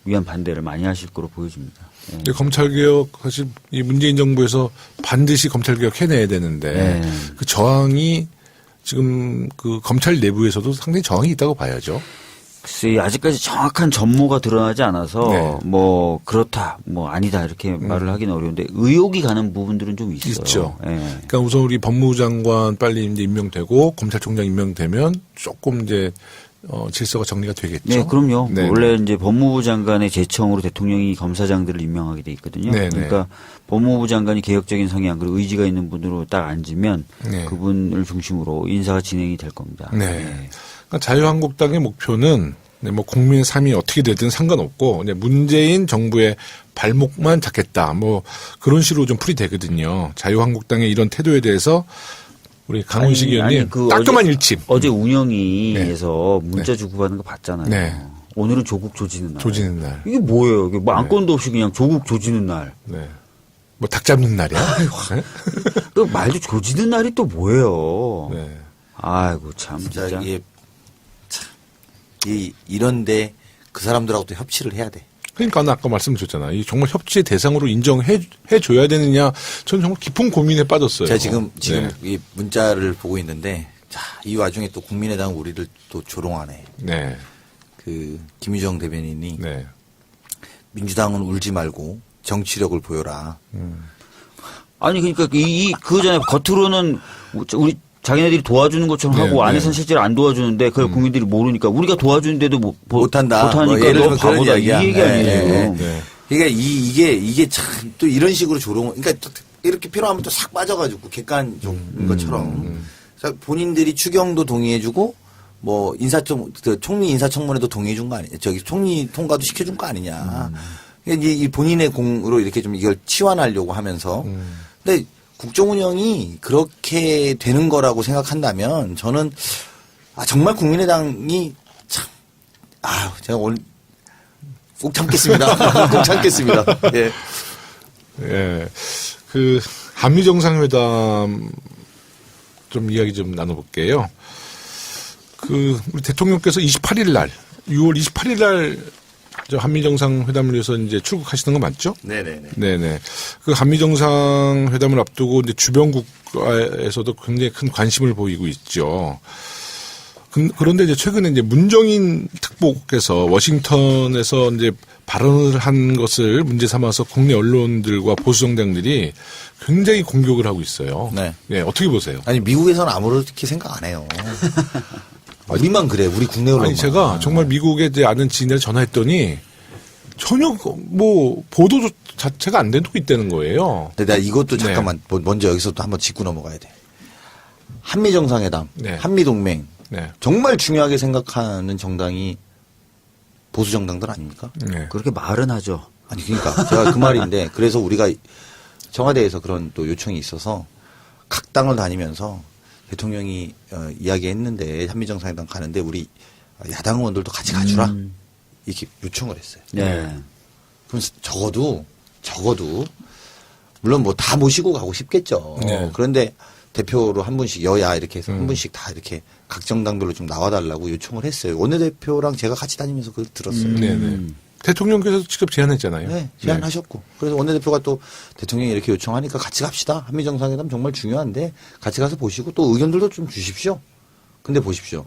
위한 반대를 많이 하실 거로 보여집니다. 예. 근데 검찰 개혁 사실 이 문재인 정부에서 반드시 검찰 개혁 해내야 되는데 네. 그 저항이 지금 그 검찰 내부에서도 상당히 저항이 있다고 봐야죠. 글쎄 아직까지 정확한 전모가 드러나지 않아서 네. 뭐 그렇다 뭐 아니다 이렇게 말을 하기는 어려운데 의혹이 가는 부분들은 좀 있어요. 있죠. 예. 그러니까 우선 우리 법무부 장관 빨리 이제 임명되고 검찰총장 임명되면 조금 이제 질서가 정리가 되겠죠. 네, 그럼요. 네. 원래 이제 법무부 장관의 제청으로 대통령이 검사장들을 임명하게 돼 있거든요. 네, 그러니까 법무부 장관이 개혁적인 성향 그리고 의지가 있는 분으로 딱 앉으면 네. 그분을 중심으로 인사가 진행이 될 겁니다. 네. 네. 그러니까 자유한국당의 목표는 뭐 국민의 삶이 어떻게 되든 상관없고 그냥 문재인 정부의 발목만 잡겠다. 뭐 그런 식으로 좀 풀이 되거든요. 자유한국당의 이런 태도에 대해서 우리 강훈식 의원님 그 따끔한 일침. 어제 운영위에서 네. 문자 주고받은 거 봤잖아요. 네. 오늘은 조국 조지는 날. 조지는 날. 이게 뭐예요? 이게 뭐 안건도 없이 그냥 조국 조지는 날. 네. 뭐 닭 잡는 날이야. 네? 그 말도 조지는 날이 또 뭐예요? 네. 아이고 참 진짜 진짜. 이게 참 이런데 그 사람들하고 또 협치를 해야 돼. 그러니까 아까 말씀드렸잖아. 이 정말 협치의 대상으로 인정해 줘야 되느냐. 저는 정말 깊은 고민에 빠졌어요. 제가 지금 네. 이 문자를 보고 있는데 자, 이 와중에 또 국민의당 우리를 또 조롱하네. 네. 그 김유정 대변인이 네. 민주당은 울지 말고 정치력을 보여라. 아니 그러니까 그 전에 겉으로는 우리 자기네들이 도와주는 것처럼 네, 하고 안에서는 네. 실제로 안 도와주는데 그걸 국민들이 모르니까 우리가 도와주는데도 못한다. 못하니까 뭐 예를 너 들면 그런 바보다 이 이야기야. 얘기 네, 아니에요. 네, 지금. 네. 그러니까 이게 참 또 이런 식으로 조롱, 그러니까 또 이렇게 필요하면 또 싹 빠져가지고 객관적인 것처럼 그래서 본인들이 추경도 동의해주고 뭐 총리 인사청문회도 동의해준 거 아니냐, 저기 총리 통과도 시켜준 거 아니냐. 그러니까 이 본인의 공으로 이렇게 좀 이걸 치환하려고 하면서, 근데 국정 운영이 그렇게 되는 거라고 생각한다면 저는 정말 국민의당이 참 제가 오늘 꼭 참겠습니다. 꼭 참겠습니다. 예. 예. 그 한미 정상회담 좀 이야기 좀 나눠볼게요. 그 우리 대통령께서 28일 날 6월 28일 날 저 한미 정상회담을 위해서 이제 출국하시는 거 맞죠? 네네네. 네네. 그 한미 정상회담을 앞두고 이제 주변 국가에서도 굉장히 큰 관심을 보이고 있죠. 그런데 이제 최근에 이제 문정인 특보께서 워싱턴에서 이제 발언을 한 것을 문제 삼아서 국내 언론들과 보수 정당들이 굉장히 공격을 하고 있어요. 네. 네, 어떻게 보세요? 아니 미국에서는 아무렇게 생각 안 해요. 우리만 그래. 우리 국내 언론만. 아니 제가 정말 미국에 이제 아는 지인을 전화했더니 전혀 뭐 보도 자체가 안 되고 있다는 거예요. 근데 내가 이것도 네. 잠깐만 먼저 여기서 또 한번 짚고 넘어가야 돼. 한미 정상회담, 네. 한미 동맹 네. 정말 중요하게 생각하는 정당이 보수 정당들 아닙니까? 네. 그렇게 말은 하죠. 아니 그러니까 제가 그 말인데 그래서 우리가 청와대에서 그런 또 요청이 있어서 각 당을 다니면서 대통령이 이야기했는데 한미 정상회담 가는데 우리 야당 의원들도 같이 가주라 이렇게 요청을 했어요. 네. 그럼 적어도 물론 뭐 다 모시고 가고 싶겠죠. 네. 그런데 대표로 한 분씩 여야 이렇게 해서 한 분씩 다 이렇게 각 정당별로 좀 나와달라고 요청을 했어요. 원내대표랑 제가 같이 다니면서 그걸 들었어요. 네네. 대통령께서 직접 제안했잖아요. 네, 제안하셨고. 그래서 원내대표가 또 대통령이 이렇게 요청하니까 같이 갑시다. 한미정상회담 정말 중요한데 같이 가서 보시고 또 의견들도 좀 주십시오. 근데 보십시오.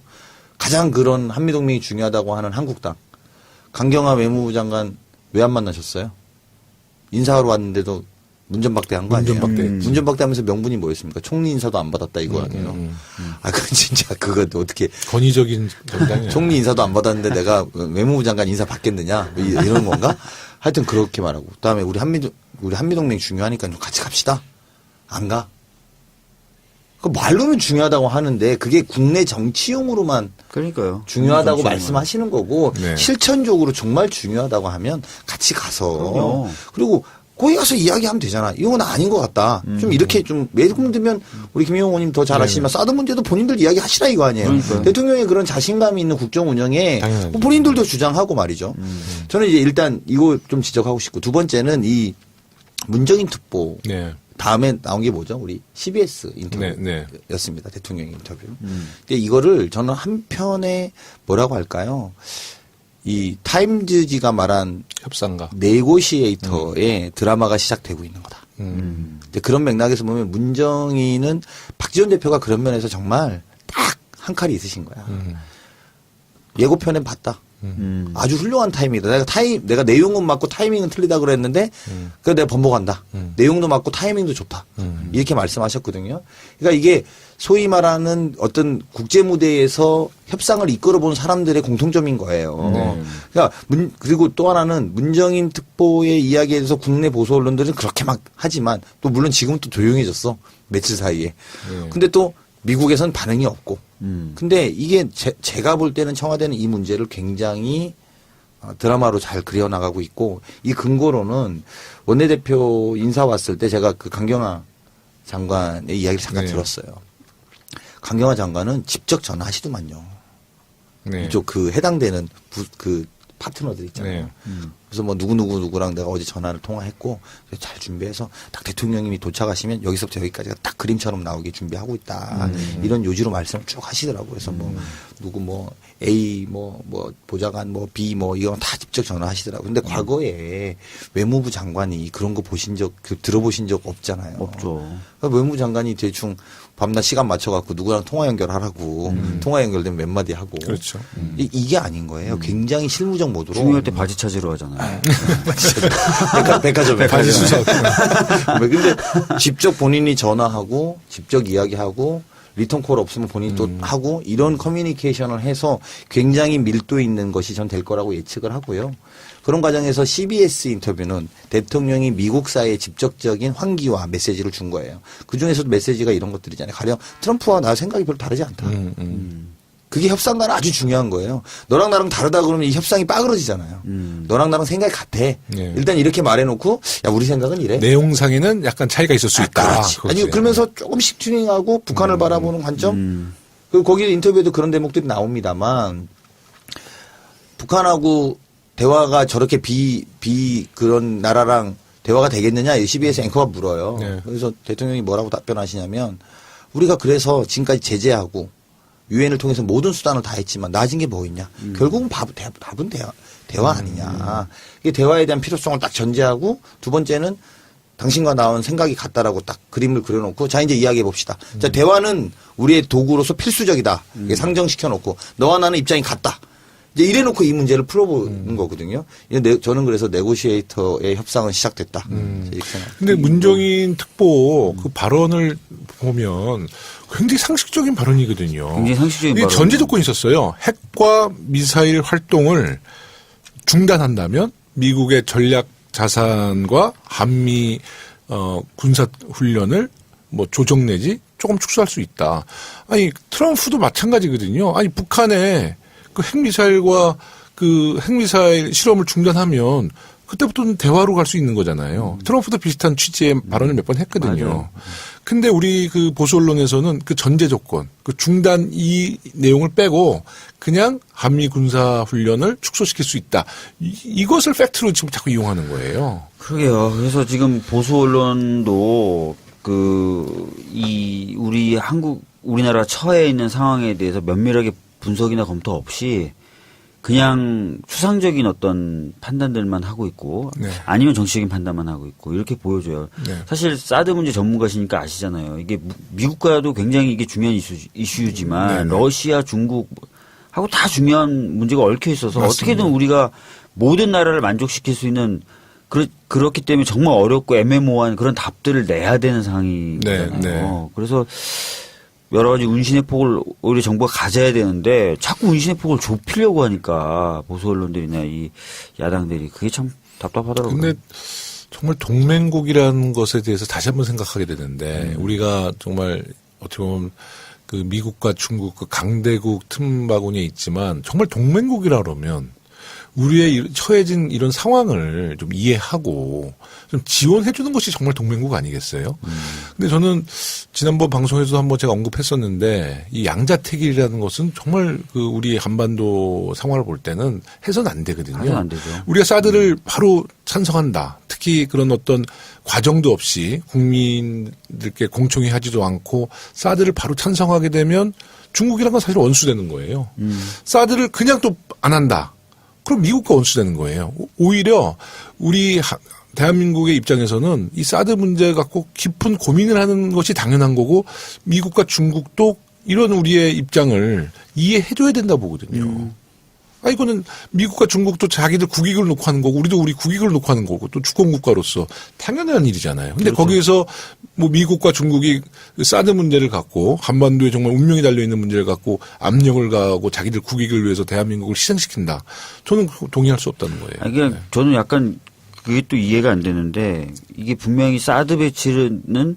가장 그런 한미동맹이 중요하다고 하는 한국당. 강경화 외무부 장관 왜 안 만나셨어요? 인사하러 왔는데도 문전박대한 거 아니에요? 문전박대하면서 명분이 뭐였습니까? 총리 인사도 안 받았다 이거 아니에요? 아, 그건 진짜 그것도 어떻게 권위적인 정당이에요. 총리 인사도 안 받았는데 내가 외무부 장관 인사 받겠느냐 이런 건가? 하여튼 그렇게 말하고 그다음에 우리 한미동맹 중요하니까 좀 같이 갑시다. 안 가? 그 말로는 중요하다고 하는데 그게 국내 정치용으로만 그러니까요. 중요하다고 말씀하시는 거고 네. 실천적으로 정말 중요하다고 하면 같이 가서 그럼요. 그리고 거기 가서 이야기하면 되잖아. 이건 아닌 것 같다. 좀 이렇게 좀 예를 들면 우리 김영호 의원님 더 잘 아시지만 사드 문제도 본인들 이야기하시라 이거 아니에요. 그러니까요. 대통령의 그런 자신감이 있는 국정 운영에 당연하죠. 뭐 본인들도 주장하고 말이죠. 저는 이제 일단 이거 좀 지적하고 싶고 두 번째는 이 문정인 특보 네. 다음에 나온 게 뭐죠? 우리 CBS 인터뷰였습니다. 대통령 인터뷰. 근데 이거를 저는 한편에 뭐라고 할까요? 이 타임즈지가 말한 협상가. 네고시에이터의 드라마가 시작되고 있는 거다. 이제 그런 맥락에서 보면 문정인은 박지원 대표가 그런 면에서 정말 딱 한 칼이 있으신 거야. 예고편엔 봤다. 아주 훌륭한 타이밍이다. 내가 내용은 맞고 타이밍은 틀리다 그랬는데, 그래서 내가 번복한다. 내용도 맞고 타이밍도 좋다. 이렇게 말씀하셨거든요. 그러니까 이게 소위 말하는 어떤 국제 무대에서 협상을 이끌어본 사람들의 공통점인 거예요. 그러니까 그리고 또 하나는 문정인 특보의 이야기에 대해서 국내 보수 언론들은 그렇게 막 하지만 또 물론 지금은 또 조용해졌어. 며칠 사이에. 근데 또 미국에선 반응이 없고. 근데 이게 제가 볼 때는 청와대는 이 문제를 굉장히 드라마로 잘 그려나가고 있고 이 근거로는 원내대표 인사 왔을 때 제가 그 강경화 장관의 이야기를 잠깐 들었어요. 강경화 장관은 직접 전화하시더만요. 네. 이쪽 그 해당되는 그 파트너들 있잖아요. 그래서 뭐 누구랑 내가 어제 전화를 통화했고 잘 준비해서 딱 대통령님이 도착하시면 여기서부터 여기까지가 딱 그림처럼 나오게 준비하고 있다. 이런 요지로 말씀을 쭉 하시더라고요. 그래서 뭐 누구 뭐 A 뭐 보좌관 뭐 B 뭐 이거 다 직접 전화하시더라고요. 근데 과거에 외무부 장관이 그런 거 들어보신 적 없잖아요. 없죠. 그러니까 외무부 장관이 대충 밤낮 시간 맞춰갖고 누구랑 통화 연결하라고 통화 연결되면 몇 마디 하고 그렇죠. 이게 아닌 거예요. 굉장히 실무적 모드로 중요할 때 바지 찾으러 가잖아요. 백화점에 바지 수석. 근데 직접 본인이 전화하고 직접 이야기하고 리턴콜 없으면 본인이 또 하고 이런 커뮤니케이션을 해서 굉장히 밀도 있는 것이 전 될 거라고 예측을 하고요. 그런 과정에서 CBS 인터뷰는 대통령이 미국사에 직접적인 환기와 메시지를 준 거예요. 그중에서도 메시지가 이런 것들이잖아요. 가령 트럼프와 나 생각이 별로 다르지 않다. 그게 협상과는 아주 중요한 거예요. 너랑 나랑 다르다 그러면 이 협상이 빠그러지잖아요. 너랑 나랑 생각이 같아. 일단 이렇게 말해놓고 야 우리 생각은 이래. 내용상에는 약간 차이가 있을 수 있다. 그렇지. 아니 그러면서 조금씩 튜닝하고 북한을 바라보는 관점. 그리고 거기 인터뷰에도 그런 대목들이 나옵니다만 북한하고 대화가 저렇게 그런 나라랑 대화가 되겠느냐 CBS 앵커가 물어요. 네. 그래서 대통령이 뭐라고 답변하시냐면 우리가 그래서 지금까지 제재하고 유엔을 통해서 모든 수단을 다 했지만 나아진 게 뭐 있냐. 결국은 답은 대화 아니냐. 이게 대화에 대한 필요성을 딱 전제하고 두 번째는 당신과 나온 생각이 같다라고 딱 그림을 그려놓고 자 이제 이야기해 봅시다. 자 대화는 우리의 도구로서 필수적이다. 이게 상정시켜 놓고 너와 나는 입장이 같다. 이제 이래놓고 이 문제를 풀어보는 거거든요. 저는 그래서 네고시에이터의 협상은 시작됐다. 이렇게 생각합니다. 근데 문정인 특보 그 발언을 보면 굉장히 상식적인 발언이거든요. 굉장히 상식적인 이게 발언. 전제 조건이 있었어요. 핵과 미사일 활동을 중단한다면 미국의 전략 자산과 한미 군사 훈련을 뭐 조정 내지 조금 축소할 수 있다. 아니 트럼프도 마찬가지거든요. 아니 북한에 그 핵미사일과 그 핵미사일 실험을 중단하면 그때부터는 대화로 갈 수 있는 거잖아요. 트럼프도 비슷한 취지의 발언을 몇 번 했거든요. 맞아요. 근데 우리 그 보수 언론에서는 그 전제 조건, 그 중단 이 내용을 빼고 그냥 한미 군사 훈련을 축소시킬 수 있다. 이것을 팩트로 지금 자꾸 이용하는 거예요. 그러게요. 그래서 지금 보수 언론도 우리나라 처해 있는 상황에 대해서 면밀하게 분석이나 검토 없이 그냥 추상적인 어떤 판단들만 하고 있고 네. 아니면 정치적인 판단만 하고 있고 이렇게 보여줘요. 네. 사실 사드 문제 전문가시니까 아시잖아요. 이게 미국과도 굉장히 이게 중요한 이슈지만 네, 네. 러시아, 중국하고 다 중요한 문제가 얽혀 있어서 맞습니다. 어떻게든 우리가 모든 나라를 만족시킬 수 있는 그렇기 때문에 정말 어렵고 애매모호한 그런 답들을 내야 되는 상황이잖아요. 네, 네. 그래서 여러 가지 운신의 폭을 오히려 정부가 가져야 되는데 자꾸 운신의 폭을 좁히려고 하니까 보수 언론들이나 이 야당들이 그게 참 답답하더라고요. 근데 정말 동맹국이라는 것에 대해서 다시 한번 생각하게 되는데 우리가 정말 어떻게 보면 그 미국과 중국 그 강대국 틈바구니에 있지만 정말 동맹국이라 그러면 우리의 처해진 이런 상황을 좀 이해하고 좀 지원해 주는 것이 정말 동맹국 아니겠어요? 근데 저는 지난번 방송에서도 한번 제가 언급했었는데 이 양자택일이라는 것은 정말 그 우리 한반도 상황을 볼 때는 해서는 안 되거든요. 해서는 안 되죠. 우리가 사드를 바로 찬성한다. 특히 그런 어떤 과정도 없이 국민들께 공청회 하지도 않고 사드를 바로 찬성하게 되면 중국이란 건 사실 원수되는 거예요. 사드를 그냥 또 안 한다. 그럼 미국과 원수되는 거예요. 오히려 우리 대한민국의 입장에서는 이 사드 문제 갖고 깊은 고민을 하는 것이 당연한 거고 미국과 중국도 이런 우리의 입장을 이해해줘야 된다 보거든요. 이거는 미국과 중국도 자기들 국익을 놓고 하는 거고 우리도 우리 국익을 놓고 하는 거고 또 주권국가로서 당연한 일이잖아요. 근데 그렇죠. 거기에서 뭐 미국과 중국이 사드 문제를 갖고 한반도에 정말 운명이 달려있는 문제를 갖고 압력을 가하고 자기들 국익을 위해서 대한민국을 희생시킨다. 저는 동의할 수 없다는 거예요. 아니, 그냥 저는 약간 그게 또 이해가 안 되는데 이게 분명히 사드 배치는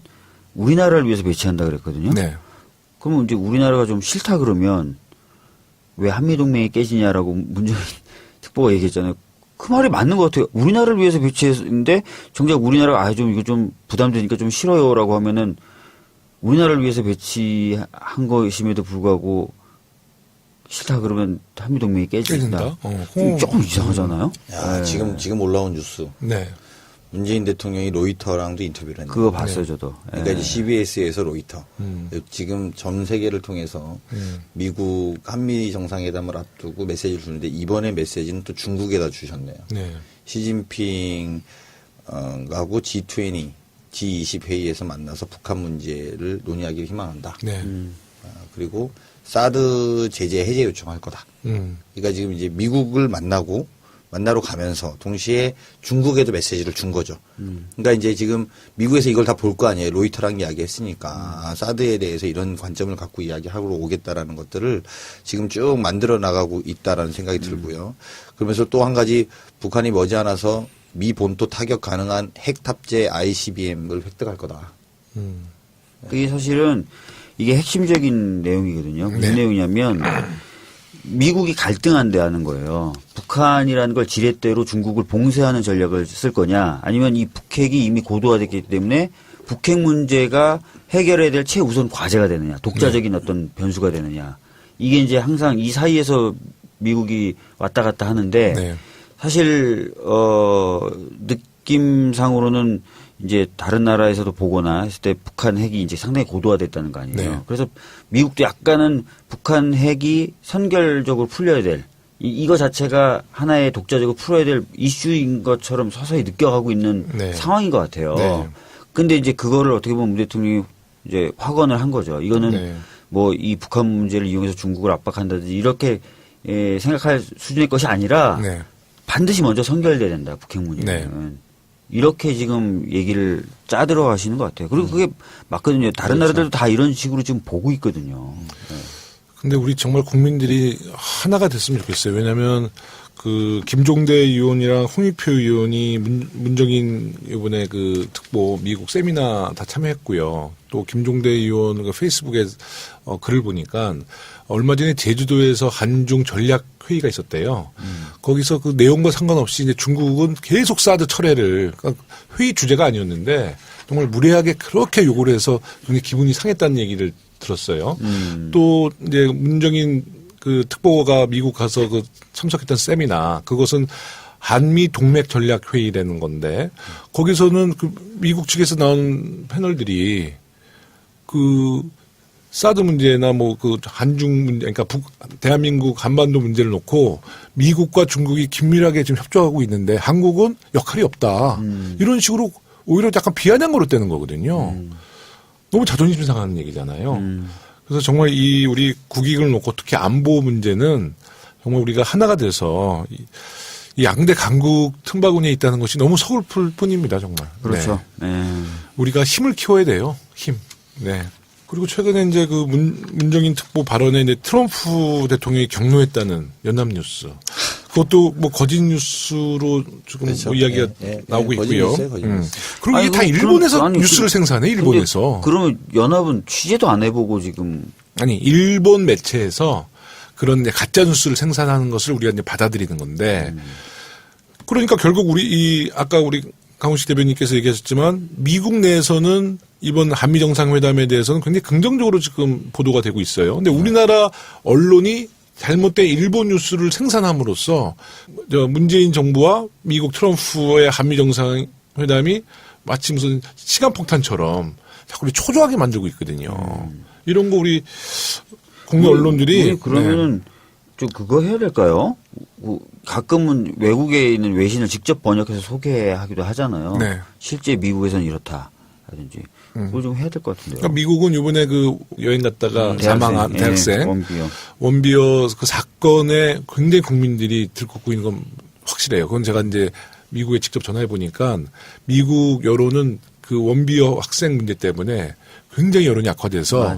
우리나라를 위해서 배치한다 그랬거든요. 네. 그러면 이제 우리나라가 좀 싫다 그러면 왜 한미동맹이 깨지냐라고 문재인 특보가 얘기했잖아요. 그 말이 맞는 것 같아요. 우리나라를 위해서 배치했는데 정작 우리나라가 이거 좀 부담되니까 좀 싫어요라고 하면은 우리나라를 위해서 배치한 것임에도 불구하고 싫다 그러면 한미동맹이 깨진다. 조금 이상하잖아요. 야, 지금 올라온 뉴스. 네. 문재인 대통령이 로이터랑도 인터뷰를 했는데. 그거 봤어요, 저도. 그러니까 이제 CBS에서 로이터. 지금 전 세계를 통해서 미국 한미 정상회담을 앞두고 메시지를 주는데 이번에 메시지는 또 중국에다 주셨네요. 네. 시진핑 하고 G20 회의에서 만나서 북한 문제를 논의하기를 희망한다. 네. 그리고 사드 제재 해제 요청할 거다. 그러니까 지금 이제 미국을 만나러 가면서 동시에 중국에도 메시지를 준 거죠. 그러니까 이제 지금 미국에서 이걸 다 볼 거 아니에요. 로이터랑 이야기했으니까 사드에 대해서 이런 관점을 갖고 이야기하러 오겠다라는 것들을 지금 쭉 만들어 나가고 있다라는 생각이 들고요. 그러면서 또 한 가지 북한이 머지않아서 미 본토 타격 가능한 핵 탑재 ICBM을 획득할 거다. 그게 사실은 이게 핵심적인 내용이거든요. 무슨 내용이냐면 미국이 갈등한대 하는 거예요. 북한이라는 걸 지렛대로 중국을 봉쇄하는 전략을 쓸 거냐 아니면 이 북핵이 이미 고도화됐기 때문에 북핵 문제가 해결해야 될 최우선 과제가 되느냐 독자적인 어떤 변수가 되느냐 이게 이제 항상 이 사이에서 미국이 왔다 갔다 하는데 사실 느낌상으로는 이제 다른 나라에서도 보거나 했을 때 북한 핵이 이제 상당히 고도화됐다는 거 아니에요. 그래서 미국도 약간은 북한 핵이 선결적으로 풀려야 될 이거 자체가 하나의 독자적으로 풀어야 될 이슈인 것처럼 서서히 느껴가고 있는 네. 상황인 것 같아요. 네. 근데 이제 그거를 어떻게 보면 문 대통령이 이제 확언을 한 거죠. 이거는 네. 뭐 이 북한 문제를 이용해서 중국을 압박한다든지 이렇게 생각할 수준의 것이 아니라 네. 반드시 먼저 선결돼야 된다. 북핵 문제는. 이렇게 지금 얘기를 짜들어 가시는 것 같아요. 그리고 그게 맞거든요. 다른 그렇죠. 나라들도 다 이런 식으로 지금 보고 있거든요. 근데 우리 정말 국민들이 하나가 됐으면 좋겠어요. 왜냐하면 그 김종대 의원이랑 홍익표 의원이 문정인 이번에 그 특보 미국 세미나 다 참여했고요. 또 김종대 의원 그 페이스북에 글을 보니까 얼마 전에 제주도에서 한중 전략 회의가 있었대요. 거기서 그 내용과 상관없이 이제 중국은 계속 사드 철회를 그러니까 회의 주제가 아니었는데 정말 무례하게 그렇게 요구를 해서 굉장히 기분이 상했다는 얘기를 들었어요. 또 이제 문정인 그 특보가 미국 가서 그 참석했던 세미나 그것은 한미 동맥 전략 회의라는 건데 거기서는 그 미국 측에서 나온 패널들이 그 사드 문제나 뭐 그 한중 문제 그러니까 대한민국 한반도 문제를 놓고 미국과 중국이 긴밀하게 지금 협조하고 있는데 한국은 역할이 없다. 이런 식으로 오히려 약간 비아냥거로 떼는 거거든요. 너무 자존심 상하는 얘기잖아요. 그래서 정말 이 우리 국익을 놓고 특히 안보 문제는 정말 우리가 하나가 돼서 이 양대 강국 틈바구니에 있다는 것이 너무 서글플 뿐입니다, 정말. 그렇죠. 네. 우리가 힘을 키워야 돼요, 힘. 네. 그리고 최근에 이제 그 문정인 특보 발언에 이제 트럼프 대통령이 격노했다는 연합뉴스. 그것도 뭐 거짓 뉴스로 지금 그렇죠. 뭐 이야기가 나오고 거짓 있고요. 뉴스예요, 거짓 뉴스. 그리고 아니, 이게 다 그럼 일본에서 아니, 뉴스를 생산해, 일본에서. 그러면 연합은 취재도 안 해보고 지금 아니, 일본 매체에서 그런 이제 가짜 뉴스를 생산하는 것을 우리가 이제 받아들이는 건데, 그러니까 결국 아까 우리 강훈식 대변인께서 얘기하셨지만, 미국 내에서는 이번 한미 정상회담에 대해서는 굉장히 긍정적으로 지금 보도가 되고 있어요. 근데 우리나라 언론이 잘못된 일본 뉴스를 생산함으로써 문재인 정부와 미국 트럼프의 한미 정상회담이 마치 무슨 시간폭탄처럼 자꾸 우리 초조하게 만들고 있거든요. 이런 거 우리 국내 언론들이 그러면은 좀 그거 해야 될까요? 가끔은 외국에 있는 외신을 직접 번역해서 소개하기도 하잖아요. 네. 실제 미국에서는 이렇다라든지 그걸 좀 해야 될 것 같은데요. 그러니까 미국은 이번에 그 여행 갔다가 사망한 대학생 원비어 그 사건에 굉장히 국민들이 들끓고 있는 건 확실해요. 그건 제가 이제 미국에 직접 전화해 보니까 미국 여론은 그 원비어 학생 문제 때문에 굉장히 여론이 악화돼서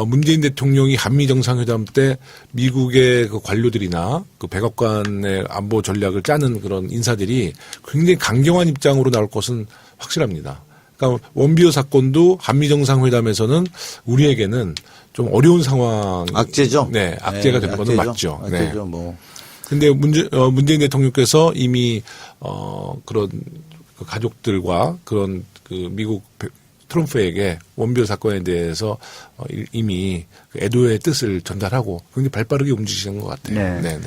문재인 대통령이 한미 정상회담 때 미국의 그 관료들이나 그 백악관의 안보 전략을 짜는 그런 인사들이 굉장히 강경한 입장으로 나올 것은 확실합니다. 그러니까 원비어 사건도 한미 정상회담에서는 우리에게는 좀 어려운 상황. 악재죠. 네, 악재가 되는 것은 악재죠. 맞죠. 악재죠. 네. 뭐. 근데 문재인 대통령께서 이미 그런 그 가족들과 그런 그 미국 트럼프에게 원비어 사건에 대해서 이미 그 애도의 뜻을 전달하고 굉장히 발빠르게 움직이시는 것 같아요. 네.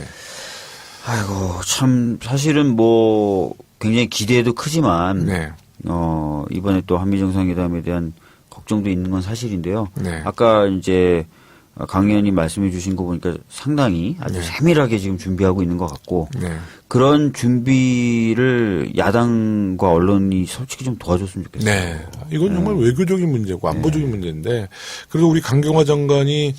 아이고 참 사실은 뭐 굉장히 기대도 크지만 네. 이번에 또 한미 정상회담에 대한 걱정도 있는 건 사실인데요. 네. 아까 이제 강 의원님 말씀해 주신 거 보니까 상당히 아주 세밀하게 지금 준비하고 있는 것 같고 네. 그런 준비를 야당과 언론이 솔직히 좀 도와줬으면 좋겠어요. 네. 이건 정말 외교적인 문제고 안보적인 문제인데 그래도 우리 강경화 장관이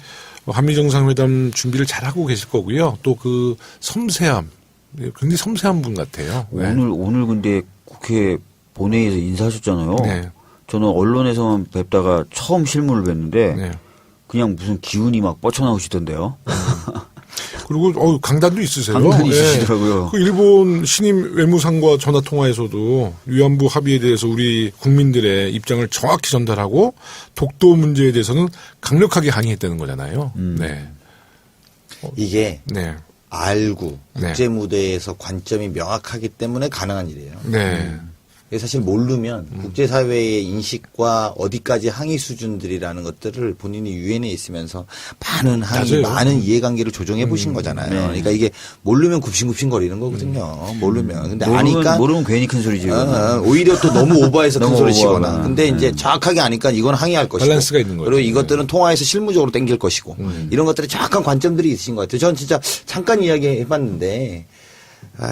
한미 정상회담 준비를 잘하고 계실 거고요. 또 그 섬세함, 굉장히 섬세한 분 같아요. 네. 오늘 근데 국회 본회의에서 인사하셨잖아요. 네. 저는 언론에서만 뵙다가 처음 실물을 뵀는데 네. 그냥 무슨 기운이 막 뻗쳐나오시던데요. 그리고 강단도 있으세요. 강단이 있으시더라고요. 그 일본 신임 외무상과 전화 통화에서도 위안부 합의에 대해서 우리 국민들의 입장을 정확히 전달하고 독도 문제에 대해서는 강력하게 항의했다는 거잖아요. 네. 이게 네. 알고 네. 국제 무대에서 관점이 명확하기 때문에 가능한 일이에요. 네. 사실 모르면 국제사회의 인식과 어디까지 항의 수준들이라는 것들을 본인이 유엔에 있으면서 많은 항의, 맞아요. 많은 이해관계를 조정해 보신 거잖아요. 네. 그러니까 이게 모르면 굽신굽신 거리는 거거든요. 모르면. 근데 아니까 모르면 괜히 큰 소리지. 오히려 또 너무 오버해서 큰 너무 소리 치거나. 오버하거나. 근데 이제 정확하게 아니까 이건 항의할 것이고. 밸런스가 있는 거죠. 그리고 이것들은 통화에서 실무적으로 땡길 것이고. 이런 것들이 정확한 관점들이 있으신 것 같아요. 저는 진짜 잠깐 이야기 해봤는데,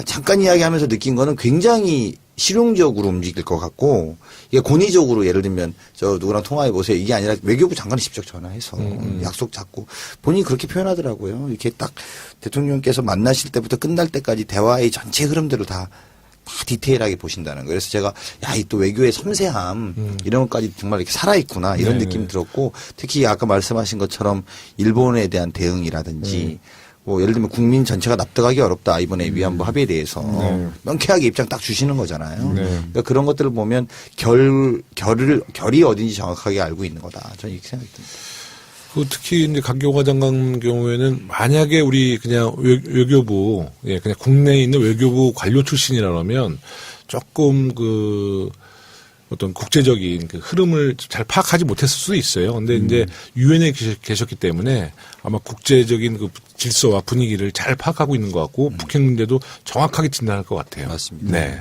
잠깐 이야기하면서 느낀 거는 굉장히 실용적으로 움직일 것 같고, 이게 권위적으로 예를 들면 저 누구랑 통화해 보세요. 이게 아니라 외교부 장관이 직접 전화해서 약속 잡고 본인이 그렇게 표현하더라고요. 이렇게 딱 대통령께서 만나실 때부터 끝날 때까지 대화의 전체 흐름들을 다 디테일하게 보신다는 거예요. 그래서 제가 야, 이 또 외교의 섬세함 이런 것까지 정말 이렇게 살아있구나 이런 네. 느낌이 들었고 특히 아까 말씀하신 것처럼 일본에 대한 대응이라든지 뭐 예를 들면 국민 전체가 납득하기 어렵다 이번에 위안부 합의에 대해서 명쾌하게 입장 딱 주시는 거잖아요. 네. 그러니까 그런 것들을 보면 결이 어딘지 정확하게 알고 있는 거다. 저는 이렇게 생각이 듭니다. 그 특히 이제 강경화 장관 경우에는 만약에 우리 그냥 외교부, 예, 그냥 국내에 있는 외교부 관료 출신이라면 조금 그 어떤 국제적인 그 흐름을 잘 파악하지 못했을 수도 있어요. 근데 이제 유엔에 계셨기 때문에 아마 국제적인 그 질서와 분위기를 잘 파악하고 있는 것 같고 북핵 문제도 정확하게 진단할 것 같아요. 맞습니다. 네.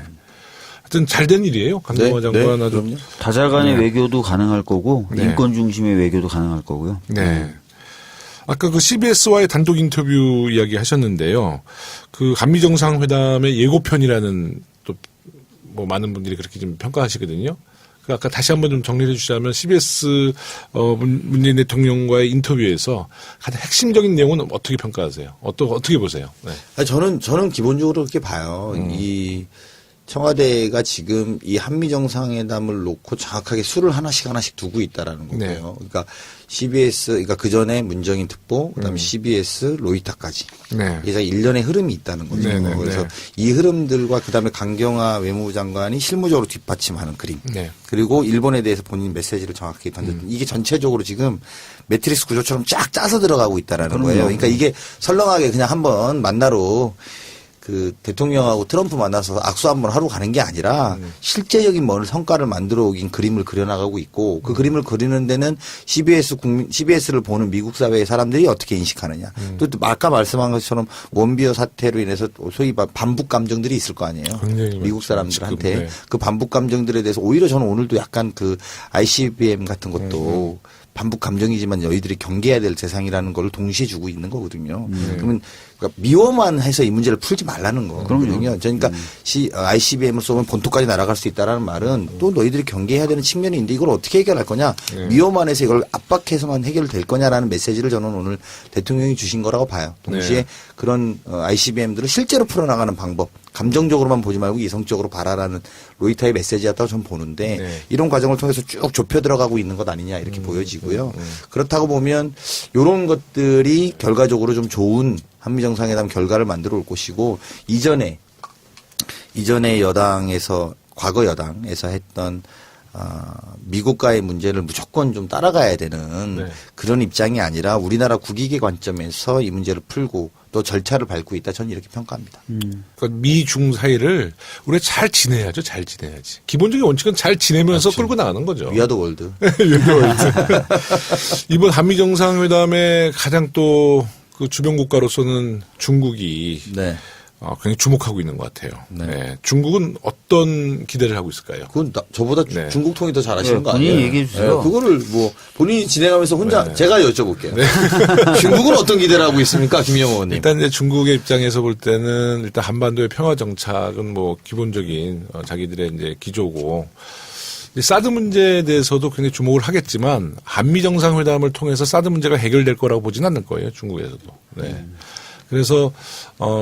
하여튼 잘 된 일이에요. 강경화 장관 아주. 그럼요. 다자간의 외교도 가능할 거고 네. 인권 중심의 외교도 가능할 거고요. 네. 아까 그 CBS와의 단독 인터뷰 이야기 하셨는데요. 그 한미 정상회담의 예고편이라는 또 뭐 많은 분들이 그렇게 좀 평가하시거든요. 그 아까 다시 한번 좀 정리해 주시자면 CBS 문재인 대통령과의 인터뷰에서 가장 핵심적인 내용은 어떻게 평가하세요? 어떻게 보세요? 네. 저는 기본적으로 그렇게 봐요. 이 청와대가 지금 이 한미 정상회담을 놓고 정확하게 수를 하나씩 두고 있다라는 거고요. 네. 그러니까 CBS, 그러니까 그 전에 문정인 특보, 그다음에 CBS, 로이타까지. 네. 이게 일련의 흐름이 있다는 거죠. 네, 네, 그래서 네. 이 흐름들과 그다음에 강경화 외무부 장관이 실무적으로 뒷받침하는 그림. 네. 그리고 일본에 대해서 본인 메시지를 정확하게 던졌던 이게 전체적으로 지금 매트릭스 구조처럼 쫙 짜서 들어가고 있다라는 거예요. 그러니까 이게 설렁하게 그냥 한번 만나러 그 대통령하고 트럼프 만나서 악수 한번 하러 가는 게 아니라 실제적인 뭐 성과를 만들어 오긴 그림을 그려나가고 있고 그 그림을 그리는 데는 CBS를 보는 미국 사회의 사람들이 어떻게 인식하느냐. 또 아까 말씀한 것처럼 원비어 사태로 인해서 소위 반북 감정들이 있을 거 아니에요. 굉장히 미국 사람들한테 지금, 네. 그 반북 감정들에 대해서 오히려 저는 오늘도 약간 그 ICBM 같은 것도 반북 감정이지만 너희들이 경계해야 될 대상이라는 걸 동시에 주고 있는 거거든요. 그러면 그러니까 미워만 해서 이 문제를 풀지 말라는 거거든요. 그러니까 ICBM을 쏘면 본토까지 날아갈 수 있다라는 말은 또 너희들이 경계해야 되는 측면이 있는데 이걸 어떻게 해결할 거냐. 미워만 해서 이걸 압박해서만 해결될 거냐라는 메시지를 저는 오늘 대통령이 주신 거라고 봐요. 동시에 네. 그런 ICBM들을 실제로 풀어나가는 방법. 감정적으로만 보지 말고 이성적으로 봐라라는 로이터의 메시지였다고 저는 보는데 네. 이런 과정을 통해서 쭉 좁혀 들어가고 있는 것 아니냐 이렇게 보여지고요. 그렇다고 보면 이런 것들이 결과적으로 좀 좋은 한미정상회담 결과를 만들어 올 것이고 이전에 여당에서 과거 여당에서 했던 미국과의 문제를 무조건 좀 따라가야 되는 네. 그런 입장이 아니라 우리나라 국익의 관점에서 이 문제를 풀고 또 절차를 밟고 있다. 저는 이렇게 평가합니다. 그러니까 미중 사이를 우리가 잘 지내야죠. 잘 지내야지. 기본적인 원칙은 잘 지내면서 끌고 나가는 거죠. 위아더 월드. 이번 한미 정상회담의 가장 또 그 주변 국가로서는 중국이 네. 굉장히 주목하고 있는 것 같아요. 네. 네. 중국은 어떤 기대를 하고 있을까요? 그건 저보다 네. 중국 통이 더 잘하시는 네, 거 아니에요? 본인이 얘기해 주세요. 네, 그거를 뭐 본인이 진행하면서 혼자 네. 제가 여쭤볼게요. 중국은 어떤 기대를 하고 있습니까, 김영호 의원님? 일단 이제 중국의 입장에서 볼 때는 일단 한반도의 평화 정착은 뭐 기본적인 자기들의 이제 기조고 이 사드 문제에 대해서도 굉장히 주목을 하겠지만 한미 정상회담을 통해서 사드 문제가 해결될 거라고 보지는 않을 거예요. 중국에서도. 네. 그래서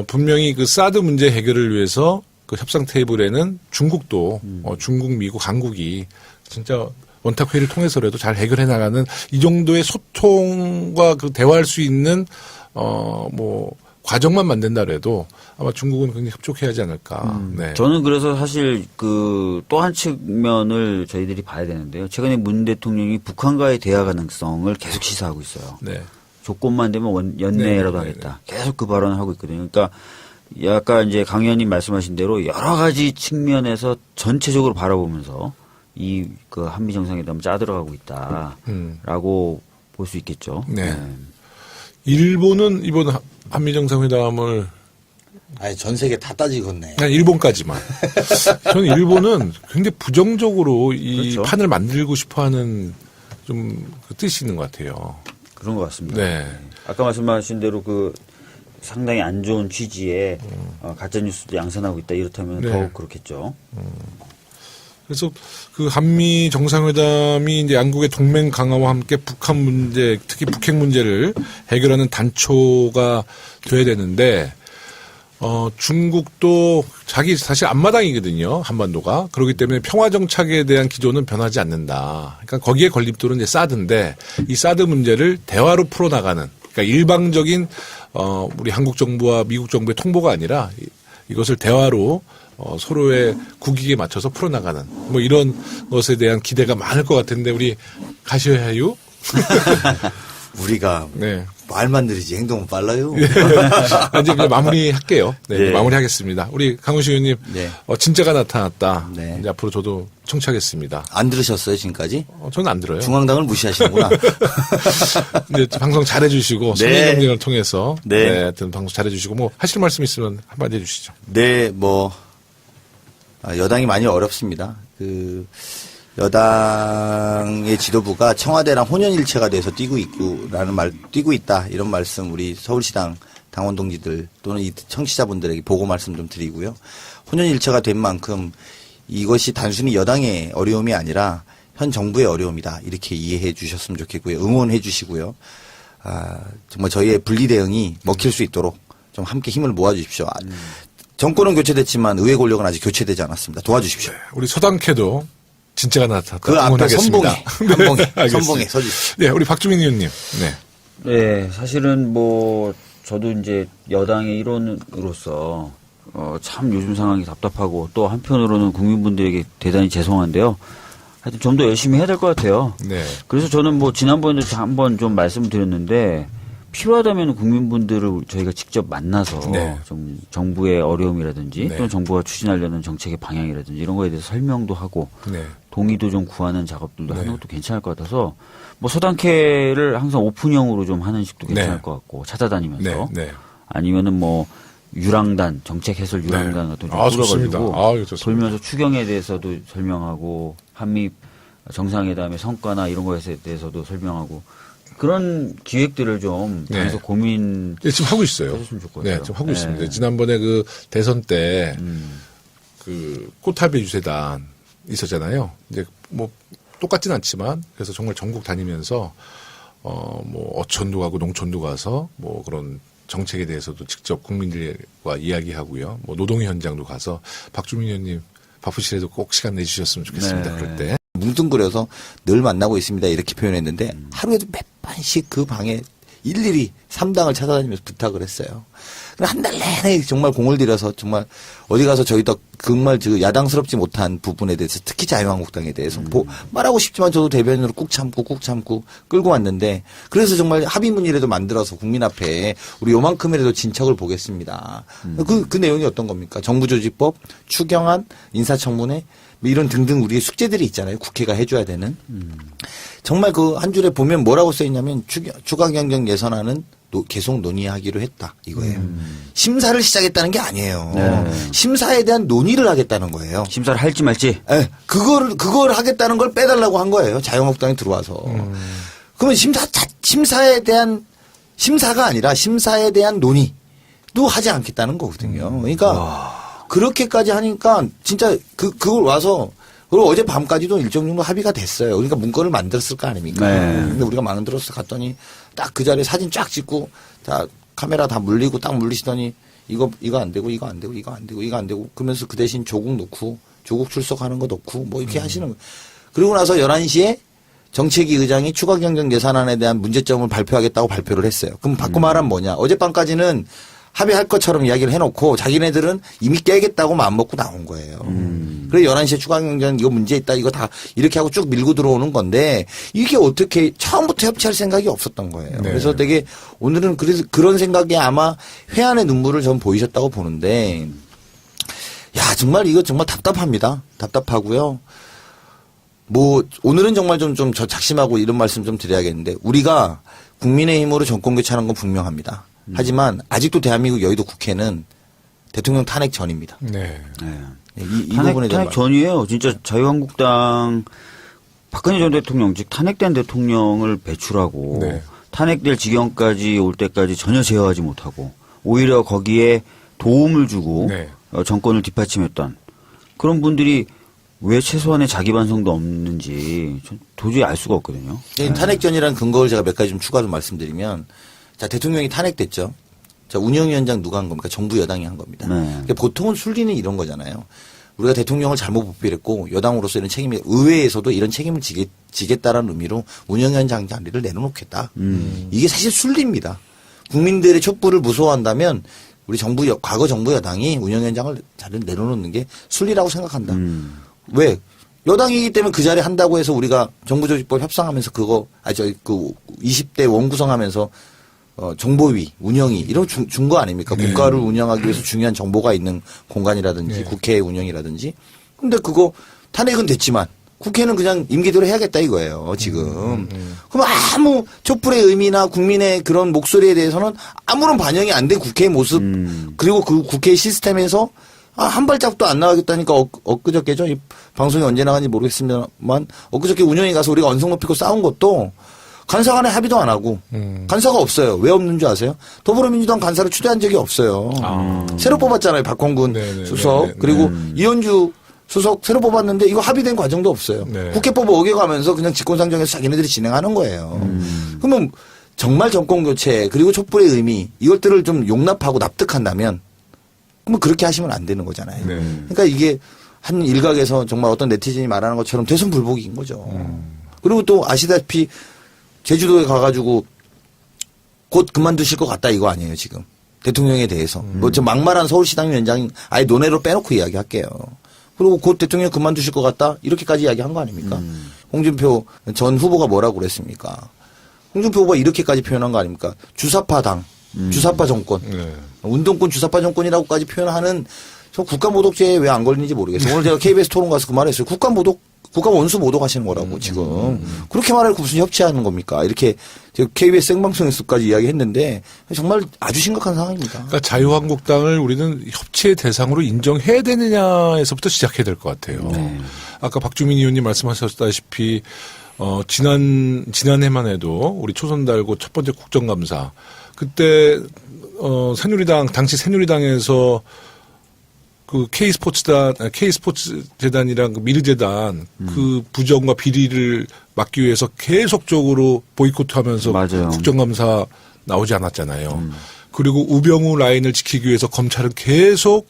분명히 그 사드 문제 해결을 위해서 그 협상 테이블에는 중국도 중국, 미국, 한국이 진짜 원탁 회의를 통해서라도 잘 해결해 나가는 이 정도의 소통과 그 대화할 수 있는 뭐 과정만 만든다라도 아마 중국은 굉장히 협조해야 하지 않을까. 네. 저는 그래서 사실 그 또 한 측면을 저희들이 봐야 되는데요. 최근에 문 대통령이 북한과의 대화 가능성을 계속 시사하고 있어요. 네. 조건만 되면 연내라도 네, 하겠다. 계속 그 발언을 하고 있거든요. 그러니까 아까 이제 강 의원님 말씀하신 대로 여러 가지 측면에서 전체적으로 바라보면서 이 그 한미 정상회담을 짜들어가고 있다라고 볼 수 있겠죠. 네. 일본은 이번 한미 정상회담을 아니, 전 세계 다 따지겠네. 그냥 일본까지만. 저는 일본은 굉장히 부정적으로 이 그렇죠. 판을 만들고 싶어하는 좀 그 뜻이 있는 것 같아요. 그런 것 같습니다. 네. 아까 말씀하신 대로 그 상당히 안 좋은 취지의 가짜 뉴스도 양산하고 있다 이렇다면 네. 더욱 그렇겠죠. 그래서 그 한미 정상회담이 이제 양국의 동맹 강화와 함께 북한 문제, 특히 북핵 문제를 해결하는 단초가 돼야 되는데, 중국도 자기 사실 앞마당이거든요, 한반도가. 그렇기 때문에 평화정착에 대한 기조는 변하지 않는다. 그러니까 거기에 걸림돌은 이제 사드인데, 이 사드 문제를 대화로 풀어나가는, 그러니까 일방적인, 우리 한국 정부와 미국 정부의 통보가 아니라 이것을 대화로 서로의 국익에 맞춰서 풀어나가는 뭐 이런 것에 대한 기대가 많을 것 같은데 우리 가셔야유. 우리가 네. 말만 느리지 행동은 빨라요. 이제 그냥 마무리할게요. 네, 네. 마무리하겠습니다. 우리 강훈식 의원님, 네. 진짜가 나타났다. 네. 이제 앞으로 저도 청취하겠습니다. 안 들으셨어요, 지금까지? 저는 안 들어요. 중앙당을 무시하시는구나. 네, 방송 잘해주시고 네. 선의 경쟁을 통해서 네. 하여튼 방송 잘해주시고 뭐 하실 말씀 있으면 한마디 해주시죠. 네, 여당이 많이 어렵습니다. 여당의 지도부가 청와대랑 혼연일체가 돼서 뛰고 있다. 이런 말씀 우리 서울시당 당원 동지들 또는 이 청취자분들에게 보고 말씀 좀 드리고요. 혼연일체가 된 만큼 이것이 단순히 여당의 어려움이 아니라 현 정부의 어려움이다. 이렇게 이해해 주셨으면 좋겠고요. 응원해 주시고요. 정말 저희의 분리 대응이 먹힐 수 있도록 좀 함께 힘을 모아 주십시오. 정권은 교체됐지만 의회 권력은 아직 교체되지 않았습니다. 도와주십시오. 우리 서당캐도 진짜가 나타났다. 그 앞에 응원하겠습니다. 선봉에 알겠습니다. 선봉에 서주십시오. 네, 우리 박주민 의원님. 네. 네, 사실은 뭐 저도 이제 여당의 일원으로서 참 요즘 상황이 답답하고 또 한편으로는 국민분들에게 대단히 죄송한데요. 하여튼 좀 더 열심히 해야 될 것 같아요. 네. 그래서 저는 뭐 지난번에도 한번 좀 말씀드렸는데 필요하다면 국민분들을 저희가 직접 만나서 네. 좀 정부의 어려움이라든지 네. 또는 정부가 추진하려는 정책의 방향이라든지 이런 거에 대해서 설명도 하고 네. 동의도 좀 구하는 작업들도 하는 것도 괜찮을 것 같아서 뭐 서당캐를 항상 오픈형으로 좀 하는 식도 괜찮을 네. 것 같고 찾아다니면서 네. 네. 아니면은 뭐 유랑단 정책 해설 유랑단 같은 거 좀 좋습니다. 꾸려가지고 좋습니다. 돌면서 추경에 대해서도 설명하고 한미 정상회담의 성과나 이런 거에 대해서도 설명하고 그런 기획들을 좀 네. 계속 고민 네, 지금 하고 있어요. 해줬으면 좋을 것 같아요. 네, 지금 하고 네. 있습니다. 지난번에 그 대선 때 그 꽃탑의 유세단 있었잖아요. 이제 뭐 똑같진 않지만 그래서 정말 전국 다니면서 뭐 어촌도 가고 농촌도 가서 뭐 그런 정책에 대해서도 직접 국민들과 이야기하고요. 뭐 노동의 현장도 가서 박주민 의원님 바쁘시래도 꼭 시간 내주셨으면 좋겠습니다. 네. 그럴 때. 뭉뚱그려서 늘 만나고 있습니다. 이렇게 표현했는데 하루에도 몇 번씩 그 방에 일일이 3당을 찾아다니면서 부탁을 했어요. 한 달 내내 정말 공을 들여서 정말 어디 가서 저희도 정말 야당스럽지 못한 부분에 대해서 특히 자유한국당에 대해서 말하고 싶지만 저도 대변인으로 꾹 참고 끌고 왔는데 그래서 정말 합의문이라도 만들어서 국민 앞에 우리 요만큼이라도 진척을 보겠습니다. 그 내용이 어떤 겁니까? 정부조직법, 추경안, 인사청문회 뭐 이런 등등 우리의 숙제들이 있잖아요. 국회가 해줘야 되는. 정말 그 한 줄에 보면 뭐라고 써있냐면 추가경정 예산안은 계속 논의하기로 했다 이거예요. 심사를 시작했다는 게 아니에요. 네. 심사에 대한 논의를 하겠다는 거예요. 심사를 할지 말지. 예, 그걸 하겠다는 걸 빼달라고 한 거예요. 자유한국당이 들어와서. 그러면 심사가 아니라 심사에 대한 논의도 하지 않겠다는 거거든요. 그러니까 그렇게까지 하니까 진짜 그걸 와서 그리고 어제 밤까지도 일정 정도 합의가 됐어요. 그러니까 문건을 만들었을 거 아닙니까? 네. 근데 우리가 만들어서 갔더니 딱 그 자리에 사진 쫙 찍고 다 카메라 다 물리고 딱 물리시더니 이거 안 되고 이거 안 되고 이거 안 되고 이거 안 되고 그러면서 그 대신 조국 출석하는 거 넣고 뭐 이렇게 하시는 거예요. 그리고 나서 11시에 정책위 의장이 추가 경정 예산안에 대한 문제점을 발표하겠다고 발표를 했어요. 그럼 바꿔 말하면 뭐냐? 어젯밤까지는 합의할 것처럼 이야기를 해놓고 자기네들은 이미 깨겠다고 마음먹고 나온 거예요. 그래 11시에 추가경쟁 이거 문제 있다 이거 다 이렇게 하고 쭉 밀고 들어오는 건데 이게 어떻게 처음부터 협치할 생각이 없었던 거예요. 네. 그래서 되게 오늘은 그래서 그런 생각이 아마 회한의 눈물을 전 보이셨다고 보는데 야 정말 이거 정말 답답합니다. 답답하고요. 뭐 오늘은 정말 좀 저 작심하고 이런 말씀 좀 드려야겠는데 우리가 국민의힘으로 정권 교체하는 건 분명합니다. 하지만 아직도 대한민국 여의도 국회는 대통령 탄핵 전입니다. 네. 네. 이 부분에 대한 탄핵 전이에요. 진짜 자유한국당 박근혜 전 대통령 즉 탄핵된 대통령을 배출하고 네. 탄핵될 지경까지 올 때까지 전혀 제어하지 못하고 오히려 거기에 도움을 주고 네. 정권을 뒷받침했던 그런 분들이 왜 최소한의 자기 반성도 없는지 전 도저히 알 수가 없거든요. 탄핵전이라는 근거를 제가 몇 가지 좀 추가 좀 말씀드리면 자 대통령이 탄핵됐죠. 자 운영위원장 누가 한 겁니까? 정부 여당이 한 겁니다. 네. 그러니까 보통은 순리는 이런 거잖아요. 우리가 대통령을 잘못 보필했고 여당으로서 이런 책임이 의회에서도 이런 책임을 지겠다라는 의미로 운영위원장 자리를 내려놓겠다. 이게 사실 순리입니다. 국민들의 촛불을 무서워한다면 우리 과거 정부 여당이 운영위원장을 자리를 내려놓는 게 순리라고 생각한다. 왜? 여당이기 때문에 그 자리에 한다고 해서 우리가 정부조직법 협상하면서 그 20대 원구성하면서 정보위, 운영위 이런 준 거 아닙니까? 네. 국가를 운영하기 위해서 중요한 정보가 있는 공간이라든지 네. 국회 운영이라든지. 근데 그거 탄핵은 됐지만 국회는 그냥 임기대로 해야겠다 이거예요, 지금. 그럼 아무 촛불의 의미나 국민의 그런 목소리에 대해서는 아무런 반영이 안 된 국회의 모습 그리고 그 국회 시스템에서 한 발짝도 안 나가겠다니까 엊그저께죠. 이 방송이 언제 나간지 모르겠습니다만 엊그저께 운영위 가서 우리가 언성 높이고 싸운 것도 간사 간에 합의도 안 하고 간사가 없어요. 왜 없는 줄 아세요? 더불어민주당 간사를 추대한 적이 없어요. 새로 뽑았잖아요. 박홍근 네네, 수석 네네, 그리고 이현주 수석 새로 뽑았는데 이거 합의된 과정도 없어요. 네. 국회법 어겨가면서 그냥 직권상정해서 자기네들이 진행하는 거예요. 그러면 정말 정권교체 그리고 촛불의 의미 이것들을 좀 용납하고 납득한다면 그러면 그렇게 하시면 안 되는 거잖아요. 네. 그러니까 이게 한 일각에서 정말 어떤 네티즌이 말하는 것처럼 대선불복인 거죠. 그리고 또 아시다시피 제주도에 가가지고 곧 그만두실 것 같다 이거 아니에요 지금 대통령에 대해서 뭐 저 막말한 서울시당 위원장이 아예 논외로 빼놓고 이야기할게요. 그리고 곧 대통령 그만두실 것 같다 이렇게까지 이야기한 거 아닙니까? 홍준표 전 후보가 뭐라고 그랬습니까? 홍준표 후보가 이렇게까지 표현한 거 아닙니까? 주사파당, 주사파 정권, 네. 운동권 주사파 정권이라고까지 표현하는 저 국가모독죄에 왜 안 걸리는지 모르겠어요. 오늘 제가 KBS 토론 가서 그 말했어요. 국가 원수 모독하시는 거라고 지금. 그렇게 말하고 무슨 협치하는 겁니까? 이렇게 KBS 생방송에서까지 이야기했는데 정말 아주 심각한 상황입니다. 그러니까 자유한국당을 우리는 협치의 대상으로 인정해야 되느냐에서부터 시작해야 될 것 같아요. 아까 박주민 의원님 말씀하셨다시피 지난해만 해도 우리 초선 달고 첫 번째 국정감사 그때 당시 새누리당에서 그 K스포츠 재단이랑 그 미르재단 그 부정과 비리를 막기 위해서 계속적으로 보이콧하면서 맞아요. 국정감사 나오지 않았잖아요. 그리고 우병우 라인을 지키기 위해서 검찰은 계속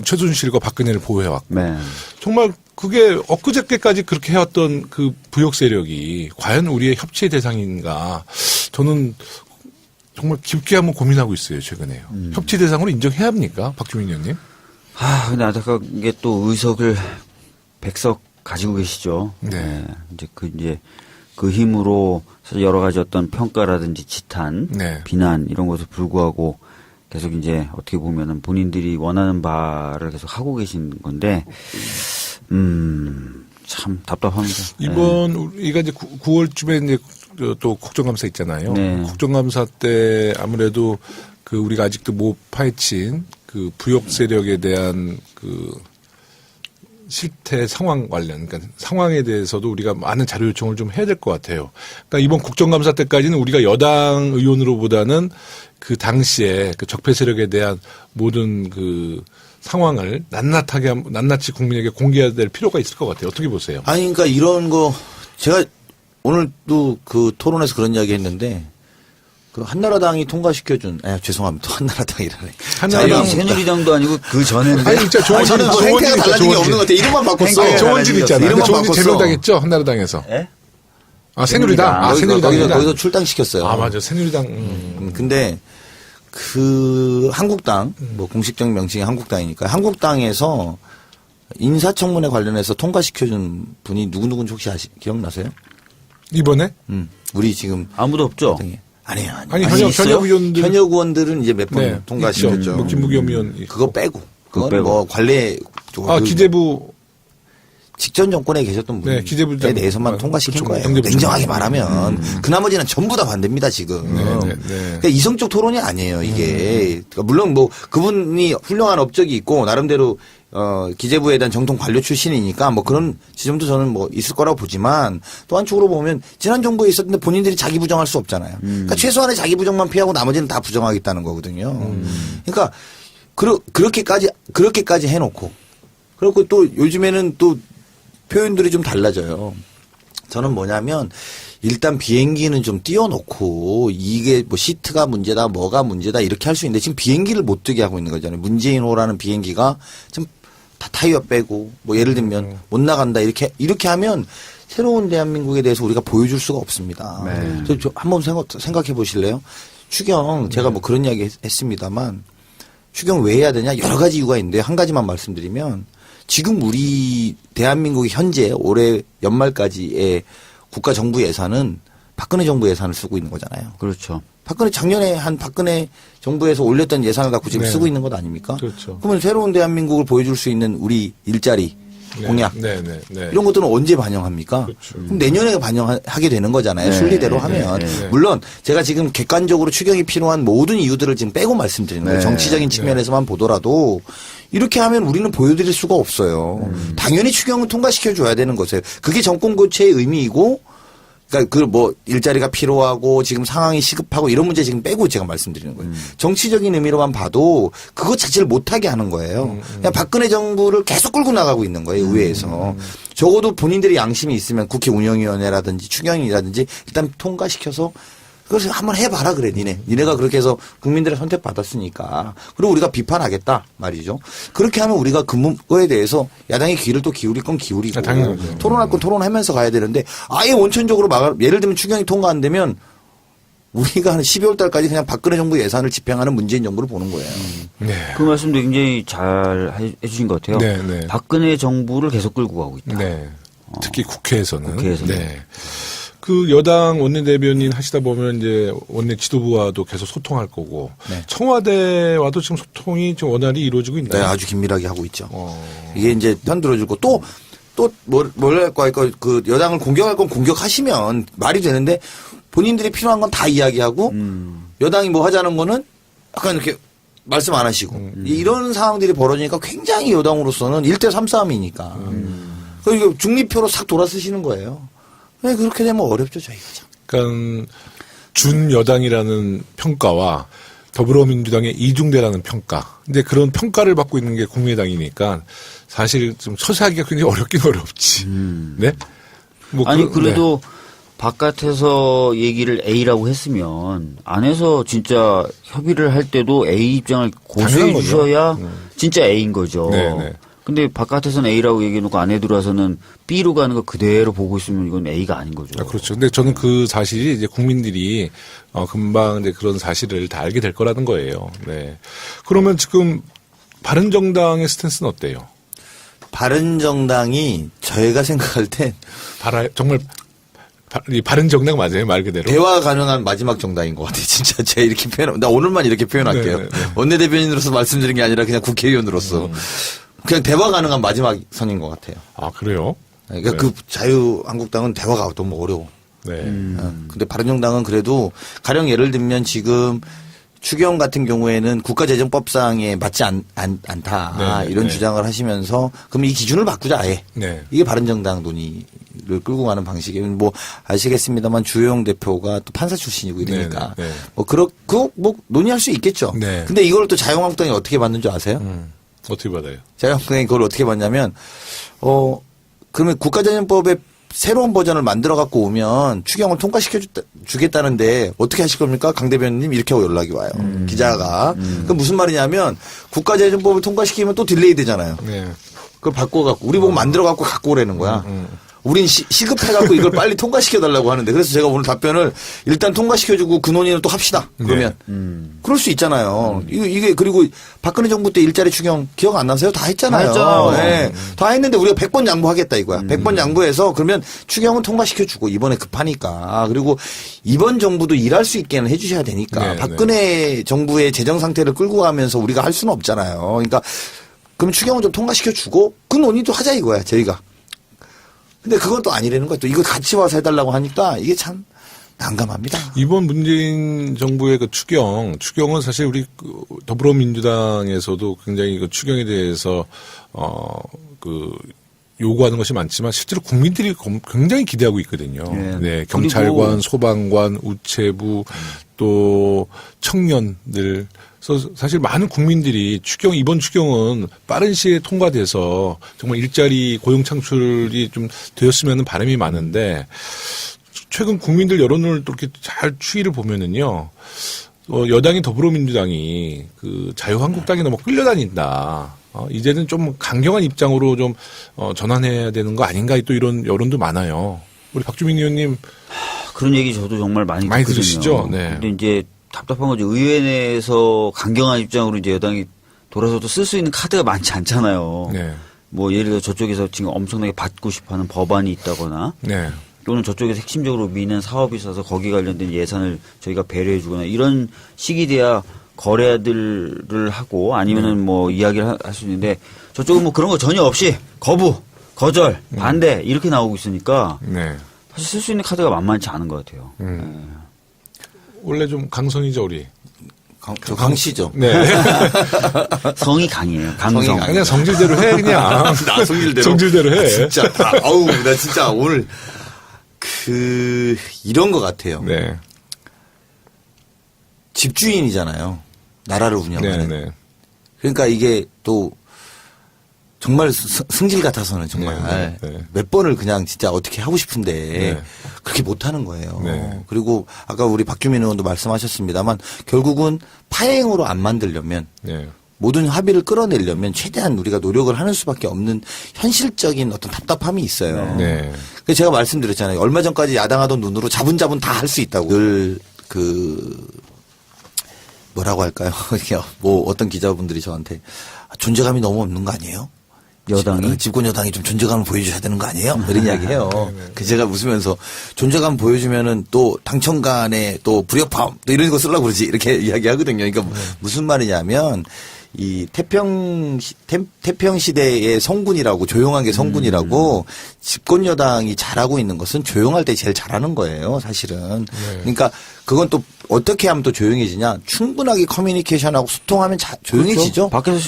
최순실과 박근혜를 보호해왔고 네. 정말 그게 엊그저께까지 그렇게 해왔던 그 부역 세력이 과연 우리의 협치의 대상인가 저는 정말 깊게 한번 고민하고 있어요 최근에요. 협치 대상으로 인정해야 합니까 박주민 의원님? 근데 안타까운 게 또 의석을 100석 가지고 계시죠. 네. 이제 그 힘으로 사실 여러 가지 어떤 평가라든지 지탄, 네. 비난 이런 것을 불구하고 계속 이제 어떻게 보면은 본인들이 원하는 바를 계속 하고 계신 건데, 참 답답합니다. 이번 우리가 이제 9월쯤에 이제 또 국정감사 있잖아요. 네. 국정감사 때 아무래도 그 우리가 아직도 못 파헤친 그 부역 세력에 대한 그 실태 상황 관련, 그러니까 상황에 대해서도 우리가 많은 자료 요청을 좀 해야 될 것 같아요. 그러니까 이번 국정감사 때까지는 우리가 여당 의원으로보다는 그 당시에 그 적폐 세력에 대한 모든 그 상황을 낱낱이 국민에게 공개해야 될 필요가 있을 것 같아요. 어떻게 보세요? 아니, 그러니까 이런 거 제가 오늘도 그 토론에서 그런 이야기 했는데 그 한나라당이 통과시켜준, 죄송합니다. 한나라당이라네. 한나라당 새누리당도 아니고 그 전에인데. 아니, 진짜 저는 뭐 행태가 달라진 게 없는 것 같아요. 이름만 바꿨어. 행태가 조원진 있잖아요. 이름만 조원진 바꿨어. 제명당했죠 한나라당에서. 예? 새누리당. 거기서 새누리당이다. 출당시켰어요. 맞아, 새누리당. 근데 그 한국당 뭐 공식적 명칭이 한국당이니까 한국당에서 인사청문회 관련해서 통과시켜준 분이 누구누군지 혹시 기억나세요? 이번에? 우리 지금 아무도 없죠. 아니에요. 아니, 있어요? 현역 의원들. 현역 의원들은 이제 몇 번 네, 통과시켰죠. 있죠. 뭐 김부겸 의원. 그거 빼고. 그건 빼고. 뭐 관례 기재부. 직전 정권에 계셨던 네, 기재부장. 분에 대해서만 통과시킨 그렇죠. 거예요. 경제부장. 냉정하게 말하면 그 나머지는 전부 다 반대입니다 지금. 네. 그러니까 이성적 토론이 아니에요 이게. 그러니까 물론 뭐 그분이 훌륭한 업적이 있고 나름대로 기재부에 대한 정통 관료 출신이니까 뭐 그런 지점도 저는 뭐 있을 거라고 보지만 또 한쪽으로 보면 지난 정부에 있었는데 본인들이 자기 부정할 수 없잖아요. 그러니까 최소한의 자기 부정만 피하고 나머지는 다 부정하겠다는 거거든요. 그러니까 그렇게까지 해놓고 그리고 또 요즘에는 또 표현들이 좀 달라져요. 저는 뭐냐면 일단 비행기는 좀 띄워놓고 이게 뭐 시트가 문제다 뭐가 문제다 이렇게 할 수 있는데 지금 비행기를 못 뜨게 하고 있는 거잖아요. 문재인호라는 비행기가 지금 다 타이어 빼고 뭐 예를 들면 못 나간다 이렇게 하면 새로운 대한민국에 대해서 우리가 보여줄 수가 없습니다. 저 한번 생각해 보실래요? 추경 제가 뭐 그런 이야기 했습니다만 추경 왜 해야 되냐 여러 가지 이유가 있는데 한 가지만 말씀드리면 지금 우리 대한민국이 현재 올해 연말까지의 국가 정부 예산은 박근혜 정부 예산을 쓰고 있는 거잖아요. 그렇죠. 작년에 박근혜 정부에서 올렸던 예산을 갖고 지금 네. 쓰고 있는 것 아닙니까? 그렇죠. 그러면 새로운 대한민국을 보여줄 수 있는 우리 일자리, 공약 네. 이런 것들은 언제 반영합니까? 그렇죠. 그럼 내년에 반영하게 되는 거잖아요. 네. 순리대로 하면. 네. 물론 제가 지금 객관적으로 추경이 필요한 모든 이유들을 지금 빼고 말씀드리는 거예요. 네. 정치적인 측면에서만 보더라도 이렇게 하면 우리는 보여드릴 수가 없어요. 당연히 추경을 통과시켜 줘야 되는 것이에요. 그게 정권 교체의 의미이고 그러니까 그 뭐 일자리가 필요하고 지금 상황이 시급하고 이런 문제 지금 빼고 제가 말씀드리는 거예요. 정치적인 의미로만 봐도 그것 자체를 못하게 하는 거예요. 그냥 박근혜 정부를 계속 끌고 나가고 있는 거예요. 의회에서. 적어도 본인들이 양심이 있으면 국회 운영위원회라든지 추경이라든지 일단 통과시켜서 그래서 한번 해봐라 그래 니네가 그렇게 해서 국민들의 선택 받았으니까 그리고 우리가 비판하겠다 말이죠. 그렇게 하면 우리가 그거에 대해서 야당의 귀를 또 기울일 건 기울이고 당연하죠. 토론할 건 토론하면서 가야 되는데 아예 원천적으로 예를 들면 추경이 통과 안 되면 우리가 한 12월 달까지 그냥 박근혜 정부 예산을 집행하는 문재인 정부를 보는 거예요. 네. 그 말씀도 굉장히 잘 해주신 것 같아요. 네. 박근혜 정부를 계속 끌고 가고 있다. 네. 특히 국회에서는. 국회에서는. 네. 그 여당 원내대변인 하시다 보면 이제 원내 지도부와도 계속 소통할 거고 네. 청와대와도 지금 소통이 좀 원활히 이루어지고 있나요? 네, 아주 긴밀하게 하고 있죠. 이게 이제 편 들어주고 또 뭐랄까 그 여당을 공격할 건 공격하시면 말이 되는데 본인들이 필요한 건 다 이야기하고 여당이 뭐 하자는 거는 약간 이렇게 말씀 안 하시고 이런 상황들이 벌어지니까 굉장히 여당으로서는 1대3 싸움이니까 그러니까 중립표로 싹 돌아서시는 거예요. 네, 그렇게 되면 어렵죠 저희가. 그러니까 준 여당이라는 평가와 더불어민주당의 이중대라는 평가. 근데 그런 평가를 받고 있는 게 국민의당이니까 사실 좀 처세하기가 굉장히 어렵긴 어렵지. 네. 뭐 아니 그래도 바깥에서 얘기를 A라고 했으면 안에서 진짜 협의를 할 때도 A 입장을 고수해 당연한 거죠. 주셔야 진짜 A인 거죠. 네네. 근데 바깥에서는 A라고 얘기해놓고 안에 들어와서는 B로 가는 거 그대로 보고 있으면 이건 A가 아닌 거죠. 아, 그렇죠. 근데 저는 그 사실이 이제 국민들이 금방 이제 그런 사실을 다 알게 될 거라는 거예요. 네. 그러면 지금 바른정당의 스탠스는 어때요? 바른정당이 저희가 생각할 땐 정말 이 바른정당 맞아요, 말 그대로. 대화 가능한 마지막 정당인 것 같아요. 진짜 제가 이렇게 나 오늘만 이렇게 표현할게요. 네. 원내대변인으로서 말씀드린 게 아니라 그냥 국회의원으로서 그냥 대화 가능한 마지막 선인 것 같아요. 아, 그래요? 그러니까 네. 그 자유한국당은 대화가 너무 어려워. 네. 근데 바른정당은 그래도 가령 예를 들면 지금 추경 같은 경우에는 국가재정법상에 맞지 않다 네, 이런 네. 주장을 하시면서 그럼 이 기준을 바꾸자 아예. 네. 이게 바른정당 논의를 끌고 가는 방식이에요. 뭐 아시겠습니다만 주호영 대표가 또 판사 출신이고 이러니까 네, 네. 뭐 논의할 수 있겠죠. 네. 근데 이걸 또 자유한국당이 어떻게 받는 줄 아세요? 어떻게 받아요? 자유한국당이 그걸 어떻게 받냐면 그러면 국가재정법의 새로운 버전을 만들어 갖고 오면 추경을 통과시켜 주겠다는데 어떻게 하실 겁니까? 강 대변인님 이렇게 하고 연락이 와요. 기자가. 그럼 무슨 말이냐면 국가재정법을 통과시키면 또 딜레이 되잖아요. 네. 그걸 바꿔 갖고 우리 보고 만들어 갖고 갖고 오라는 거야. 우린 시급해갖고 이걸 빨리 통과시켜달라고 하는데 그래서 제가 오늘 답변을 일단 통과시켜주고 그 논의는 또 합시다. 그러면 그럴 수 있잖아요. 이게 그리고 박근혜 정부 때 일자리 추경 기억 안 나세요? 다 했잖아요. 다 했잖아요. 네. 다 했는데 우리가 100번 양보하겠다 이거야. 100번 양보해서 그러면 추경은 통과시켜주고 이번에 급하니까 그리고 이번 정부도 일할 수 있게는 해주셔야 되니까 네, 박근혜 정부의 재정 상태를 끌고 가면서 우리가 할 수는 없잖아요. 그러니까 그럼 추경은 좀 통과시켜주고 그 논의도 하자 이거야 저희가. 근데 그건 또 아니라는 거야. 또 이거 같이 와서 해달라고 하니까 이게 참 난감합니다. 이번 문재인 정부의 그 추경은 사실 우리 그 더불어민주당에서도 굉장히 그 추경에 대해서 그 요구하는 것이 많지만 실제로 국민들이 굉장히 기대하고 있거든요. 네. 네, 경찰관, 소방관, 우체부 또 청년들. 그래서 사실 많은 국민들이 이번 추경은 빠른 시기에 통과돼서 정말 일자리 고용 창출이 좀 되었으면 하는 바람이 많은데 최근 국민들 여론을 또 이렇게 잘 추이를 보면은요, 여당이 더불어민주당이 그 자유한국당이 너무 끌려다닌다. 이제는 좀 강경한 입장으로 좀 전환해야 되는 거 아닌가 또 이런 여론도 많아요. 우리 박주민 의원님 그런 얘기 저도 정말 많이 듣거든요. 들으시죠? 네. 근데 이제 답답한 거죠. 의회 내에서 강경한 입장으로 이제 여당이 돌아서도 쓸 수 있는 카드가 많지 않잖아요. 네. 뭐 예를 들어 저쪽에서 지금 엄청나게 받고 싶어하는 법안이 있다거나 네. 또는 저쪽에서 핵심적으로 미는 사업이 있어서 거기 관련된 예산을 저희가 배려해 주거나 이런 식이 돼야 거래들을 하고 아니면은 뭐 이야기를 할 수 있는데 저쪽은 뭐 그런 거 전혀 없이 거부, 거절, 반대 이렇게 나오고 있으니까 네. 사실 쓸 수 있는 카드가 만만치 않은 것 같아요. 원래 좀 강성이죠, 우리. 저 강씨죠. 네. 성이 강해요. 강성. 그냥 성질대로 해, 그냥. 나 성질대로. 성질대로 해. 진짜 아우 나 진짜 오늘 이런 것 같아요. 네. 집주인이잖아요. 나라를 운영하는. 네, 네. 그러니까 이게 또 정말 승질 같아서는 정말 네, 네, 네. 몇 번을 그냥 진짜 어떻게 하고 싶은데 네. 그렇게 못하는 거예요. 네. 그리고 아까 우리 박주민 의원도 말씀하셨습니다만 결국은 파행으로 안 만들려면 네. 모든 합의를 끌어내려면 최대한 우리가 노력을 하는 수밖에 없는 현실적인 어떤 답답함이 있어요. 네. 그래서 제가 말씀드렸잖아요. 얼마 전까지 야당하던 눈으로 자분자분 다 할 수 있다고. 늘 뭐라고 할까요? 뭐 어떤 기자분들이 저한테 존재감이 너무 없는 거 아니에요? 여당이? 집권 여당이 좀 존재감을 보여줘야 되는 거 아니에요? 뭐 이런 이야기 해요. 그 제가 웃으면서 존재감 보여주면은 또 당청 간에 또 불협화음 또 이런 거 쓰려고 그러지 이렇게 이야기 하거든요. 그러니까 무슨 말이냐면 이 태평 시대의 성군이라고 조용하게 성군이라고 집권 여당이 잘하고 있는 것은 조용할 때 제일 잘하는 거예요, 사실은. 네. 그러니까 그건 또 어떻게 하면 또 조용해지냐? 충분하게 커뮤니케이션하고 소통하면 조용해지죠. 밖에서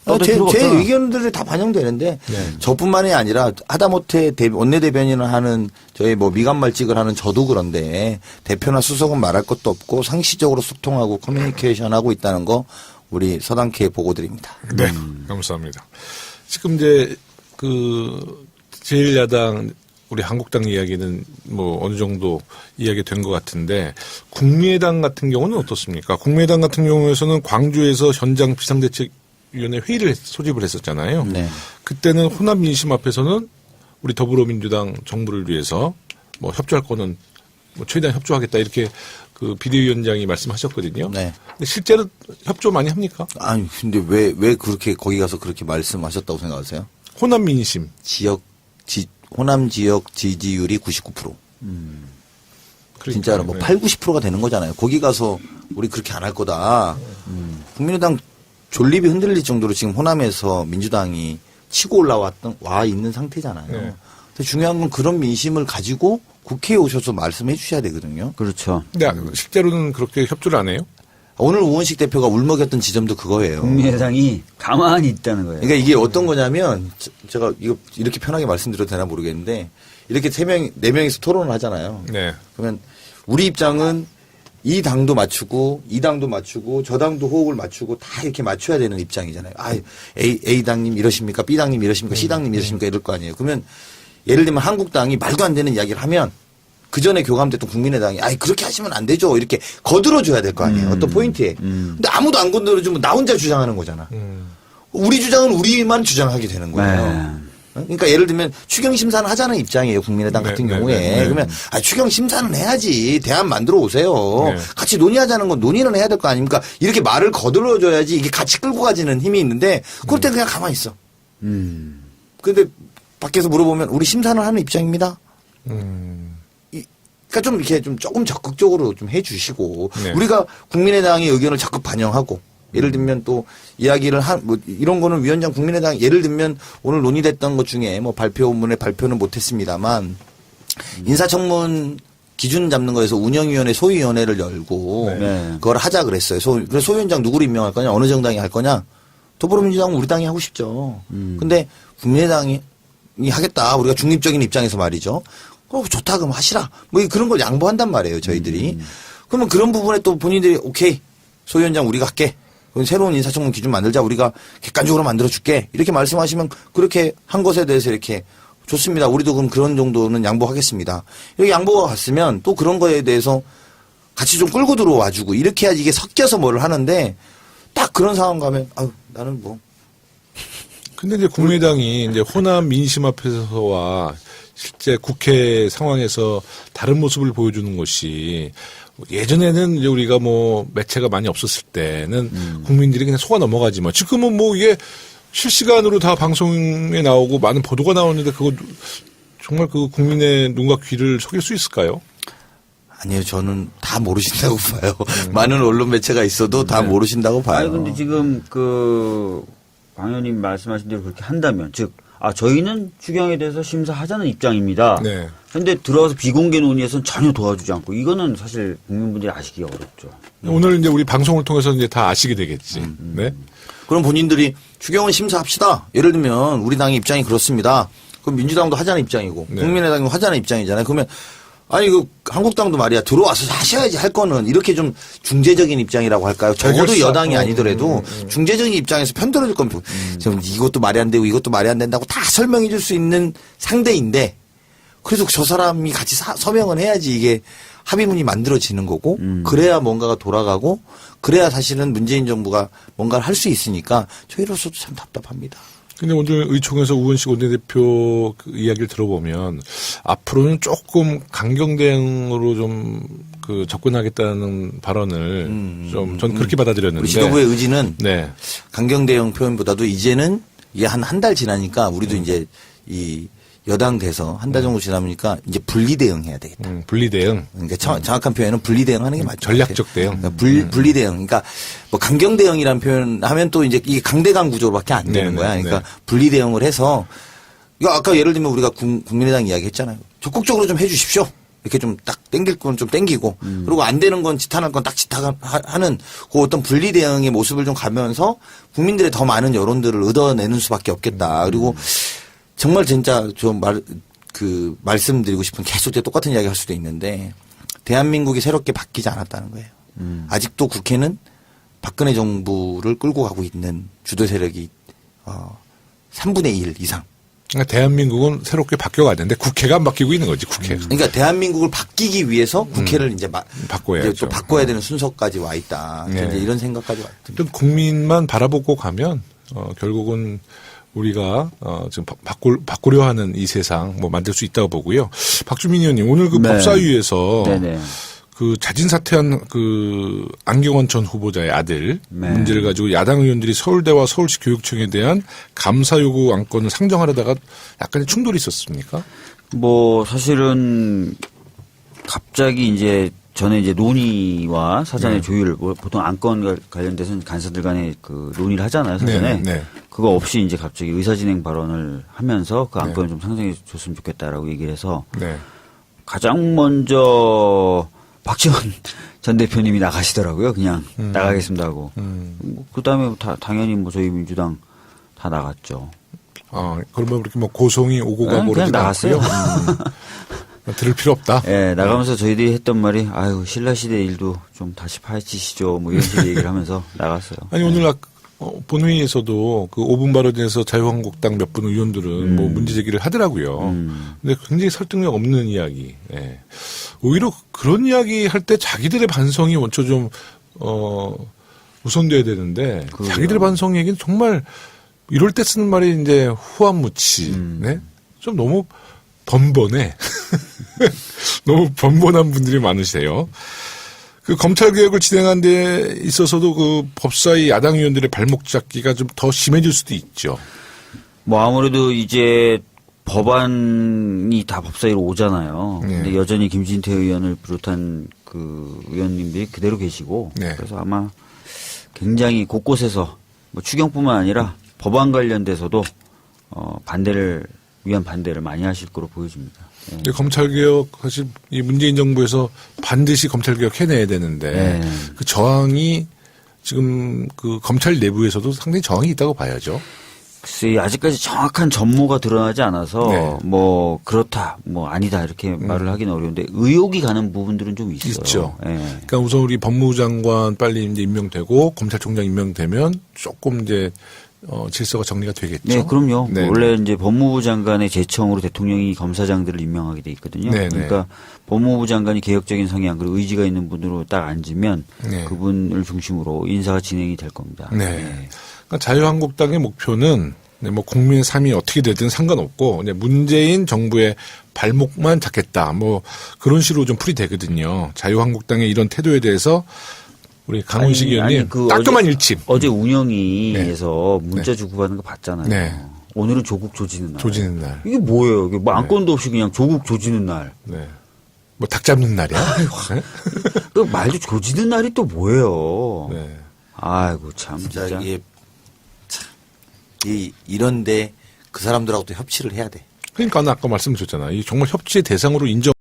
떠들 제 필요가 없잖아. 의견들이 다 반영되는데 네. 저뿐만이 아니라 하다못해 원내대변인을 하는 저희 뭐 미간말직을 하는 저도 그런데 대표나 수석은 말할 것도 없고 상시적으로 소통하고 커뮤니케이션하고 있다는 거 우리 서당캐에 보고 드립니다. 네. 감사합니다. 지금 이제 제1야당 우리 한국당 이야기는 뭐 어느 정도 이야기 된 것 같은데 국민의당 같은 경우는 어떻습니까? 국민의당 같은 경우에서는 광주에서 현장 비상대책위원회 회의를 소집을 했었잖아요. 네. 그때는 호남 민심 앞에서는 우리 더불어민주당 정부를 위해서 뭐 협조할 거는 뭐 최대한 협조하겠다 이렇게 그 비대위원장이 말씀하셨거든요. 네. 근데 실제로 협조 많이 합니까? 아니 근데 왜 그렇게 거기 가서 그렇게 말씀하셨다고 생각하세요? 호남 민심. 호남 지역 지지율이 99%. 진짜로 뭐 네. 8, 90%가 되는 거잖아요. 거기 가서 우리 그렇게 안 할 거다. 국민의당 존립이 흔들릴 정도로 지금 호남에서 민주당이 치고 와 있는 상태잖아요. 네. 근데 중요한 건 그런 민심을 가지고 국회에 오셔서 말씀해 주셔야 되거든요. 그렇죠. 근데 실제로는 그렇게 협조를 안 해요? 오늘 우원식 대표가 울먹였던 지점도 그거예요. 국민의당이 가만히 있다는 거예요. 그러니까 이게 어떤 거냐면 제가 이거 이렇게 편하게 말씀드려도 되나 모르겠는데 이렇게 네 명이서 토론을 하잖아요. 네. 그러면 우리 입장은 이 당도 맞추고 이 당도 맞추고 저 당도 호흡을 맞추고 다 이렇게 맞춰야 되는 입장이잖아요. A 당님 이러십니까? B 당님 이러십니까? C 당님 이러십니까? 이럴 거 아니에요. 그러면 예를 들면 한국당이 말도 안 되는 이야기를 하면 그 전에 교감됐던 국민의당이 그렇게 하시면 안 되죠. 이렇게 거들어줘야 될 거 아니에요. 어떤 포인트에. 근데 아무도 안 거들어주면 나 혼자 주장하는 거잖아. 우리 주장은 우리만 주장하게 되는 거예요. 네. 그러니까 예를 들면 추경 심사는 하자는 입장이에요. 국민의당 네, 같은 네, 경우에. 네, 네. 그러면 추경 심사는 해야지. 대안 만들어 오세요. 네. 같이 논의하자는 건 논의는 해야 될 거 아닙니까? 이렇게 말을 거들어 줘야지 이게 같이 끌고 가지는 힘이 있는데 그럴 때 그냥 가만히 있어. 근데 밖에서 물어보면 우리 심사는 하는 입장입니다. 그러니까 좀 이렇게 좀 조금 적극적으로 좀 해주시고 네. 우리가 국민의당의 의견을 적극 반영하고 예를 들면 또 이야기를 뭐 이런 거는 위원장 국민의당 예를 들면 오늘 논의됐던 것 중에 뭐 발표문에 발표는 못했습니다만 인사청문 기준 잡는 거에서 운영위원회 소위원회를 열고 네. 그걸 하자 그랬어요. 그래서 소위원장 누구를 임명할 거냐 어느 정당이 할 거냐 더불어민주당은 우리 당이 하고 싶죠. 근데 국민의당이 하겠다 우리가 중립적인 입장에서 말이죠. 좋다 그럼 하시라 뭐 그런 걸 양보한단 말이에요 저희들이. 그러면 그런 부분에 또 본인들이 오케이 소위원장 우리가 할게. 새로운 인사청문 기준 만들자 우리가 객관적으로 만들어줄게 이렇게 말씀하시면 그렇게 한 것에 대해서 이렇게 좋습니다. 우리도 그럼 그런 정도는 양보하겠습니다. 이렇게 양보가 갔으면 또 그런 거에 대해서 같이 좀 끌고 들어와주고 이렇게 해야지 이게 섞여서 뭐를 하는데 딱 그런 상황 가면 나는 뭐. 근데 이제 국민의당이 이제 호남 민심 앞에서와 실제 국회 상황에서 다른 모습을 보여주는 것이 예전에는 이제 우리가 뭐 매체가 많이 없었을 때는 국민들이 그냥 속아 넘어가지만 지금은 뭐 이게 실시간으로 다 방송에 나오고 많은 보도가 나오는데 그거 정말 그 국민의 눈과 귀를 속일 수 있을까요? 아니요, 저는 다 모르신다고 봐요. 많은 언론 매체가 있어도 다 모르신다고 봐요. 아니 근데 지금 방 의원님 말씀하신 대로 그렇게 한다면 즉 저희는 추경에 대해서 심사하자는 입장입니다. 네. 근데 들어가서 비공개 논의에서는 전혀 도와주지 않고 이거는 사실 국민분들이 아시기가 어렵죠. 오늘 이제 우리 방송을 통해서 이제 다 아시게 되겠지. 네. 그럼 본인들이 추경은 심사합시다. 예를 들면 우리 당의 입장이 그렇습니다. 그럼 민주당도 하자는 입장이고 네. 국민의당도 하자는 입장이잖아요. 그러면 한국당도 말이야 들어와서 하셔야지 할 거는 이렇게 좀 중재적인 입장이라고 할까요? 적어도 알겠어. 여당이 아니더라도 중재적인 입장에서 편들어줄 거면 지금 이것도 말이 안 되고 이것도 말이 안 된다고 다 설명해 줄 수 있는 상대인데 그래도 저 사람이 같이 서명을 해야지 이게 합의문이 만들어지는 거고 그래야 뭔가가 돌아가고 그래야 사실은 문재인 정부가 뭔가를 할 수 있으니까 저희로서도 참 답답합니다. 근데 오늘 의총에서 우원식 원내대표 그 이야기를 들어보면 앞으로는 조금 강경 대응으로 좀 접근하겠다는 발언을 좀 전 그렇게 받아들였는데 우리 지도부의 의지는 네. 강경 대응 표현보다도 이제는 이게 한 달 지나니까 우리도 이제 이 여당 돼서 한 달 정도 지나니까 이제 분리 대응해야 되겠다. 분리 대응. 그러니까 정확한 표현은 분리 대응하는 게 맞죠. 전략적 대응. 그러니까 분리 대응. 그러니까 뭐 강경 대응이라는 표현하면 또 이제 이게 강대강 구조로밖에 안 되는 네, 거야. 네, 그러니까 네. 분리 대응을 해서 이거 아까 예를 들면 우리가 국민의당 이야기했잖아요. 적극적으로 좀 해주십시오. 이렇게 좀 딱 땡길 건 좀 땡기고 그리고 안 되는 건 지탄할 건 딱 지탄하는 그 어떤 분리 대응의 모습을 좀 가면서 국민들의 더 많은 여론들을 얻어내는 수밖에 없겠다. 그리고 정말 진짜 좀 말씀드리고 싶은 계속 똑같은 이야기 할 수도 있는데 대한민국이 새롭게 바뀌지 않았다는 거예요. 아직도 국회는 박근혜 정부를 끌고 가고 있는 주도 세력이 3분의 1 이상. 그러니까 대한민국은 새롭게 바뀌어가는데 국회가 안 바뀌고 있는 거지 국회가. 그러니까 대한민국을 바뀌기 위해서 국회를 이제 바꿔야죠. 이제 또 바꿔야 되는 순서까지 와 있다. 네. 이제 이런 생각까지 와 있다. 어떤 국민만 바라보고 가면 결국은 우리가 지금 바꾸려 하는 이 세상 만들 수 있다고 보고요. 박주민 의원님 오늘 네. 법사위에서 네네. 자진 사퇴한 안경원 전 후보자의 아들 네. 문제를 가지고 야당 의원들이 서울대와 서울시 교육청에 대한 감사 요구 안건을 상정하려다가 약간의 충돌이 있었습니까? 사실은 갑자기 전에 논의와 사전의 조율, 보통 안건 관련돼서는 간사들 간에 논의를 하잖아요, 사전에. 네. 그거 없이 갑자기 의사진행 발언을 하면서 그 안건을 좀 상정해 줬으면 좋겠다라고 얘기를 해서 네. 가장 먼저 박지원 전 대표님이 나가시더라고요. 그냥 나가겠습니다 하고. 그 다음에 당연히 저희 민주당 다 나갔죠. 그러면 그렇게 고성이 오고 가고 그냥 그러지 나갔어요. 들을 필요 없다. 예, 나가면서 저희들이 했던 말이 신라시대 일도 좀 다시 파헤치시죠. 이런 식의 얘기를 하면서 나갔어요. 아니 오늘 본회의에서도 5분 발언에서 자유한국당 몇 분 의원들은 문제 제기를 하더라고요. 근데 굉장히 설득력 없는 이야기. 예. 오히려 그런 이야기 할 때 자기들의 반성이 먼저 좀 우선돼야 되는데 자기들의 반성 얘기는 정말 이럴 때 쓰는 말이 이제 후한무치. 네? 좀 너무 번번해. 너무 번번한 분들이 많으세요. 그 검찰 개혁을 진행한 데 있어서도 그 법사위 야당 의원들의 발목 잡기가 좀 더 심해질 수도 있죠. 뭐 아무래도 이제 법안이 다 법사위로 오잖아요. 네. 근데 여전히 김진태 의원을 비롯한 그 의원님들이 그대로 계시고 네. 그래서 아마 굉장히 곳곳에서 뭐 추경뿐만 아니라 법안 관련돼서도 위한 반대를 많이 하실 거로 보여집니다. 예. 근데 검찰개혁, 사실 이 문재인 정부에서 반드시 검찰개혁 해내야 되는데 네. 그 저항이 지금 그 검찰 내부에서도 상당히 저항이 있다고 봐야죠. 글쎄 아직까지 정확한 전모가 드러나지 않아서 네. 뭐 그렇다 뭐 아니다 이렇게 말을 하기는 어려운데 의혹이 가는 부분들은 좀 있어요. 있죠. 예. 그러니까 우선 우리 법무부 장관 빨리 이제 임명되고 검찰총장 임명되면 조금 이제 질서가 정리가 되겠죠. 네, 그럼요. 네. 원래 이제 법무부 장관의 제청으로 대통령이 검사장들을 임명하게 돼 있거든요. 네, 네. 그러니까 법무부 장관이 개혁적인 성향 그리고 의지가 있는 분으로 딱 앉으면 네. 그분을 중심으로 인사가 진행이 될 겁니다. 네. 그러니까 자유한국당의 목표는 뭐 국민의 삶이 어떻게 되든 상관없고 문재인 정부의 발목만 잡겠다. 뭐 그런 식으로 좀 풀이 되거든요. 자유한국당의 이런 태도에 대해서 우리 강훈식 의원님 그 따끔한 일침. 어제 운영위에서 네. 문자 주고받는 거 봤잖아요. 네. 오늘은 조국 조지는 날. 조지는 날. 이게 뭐예요? 이게 뭐 안건도 없이 그냥 조국 조지는 날. 네. 뭐 닭 잡는 날이야. 네. 그 말도 조지는 날이 또 뭐예요? 네. 아이고 참 진짜 진짜. 이게 참 이런데 그 사람들하고 또 협치를 해야 돼. 그러니까 아까 말씀드렸잖아. 이 정말 협치의 대상으로 인정.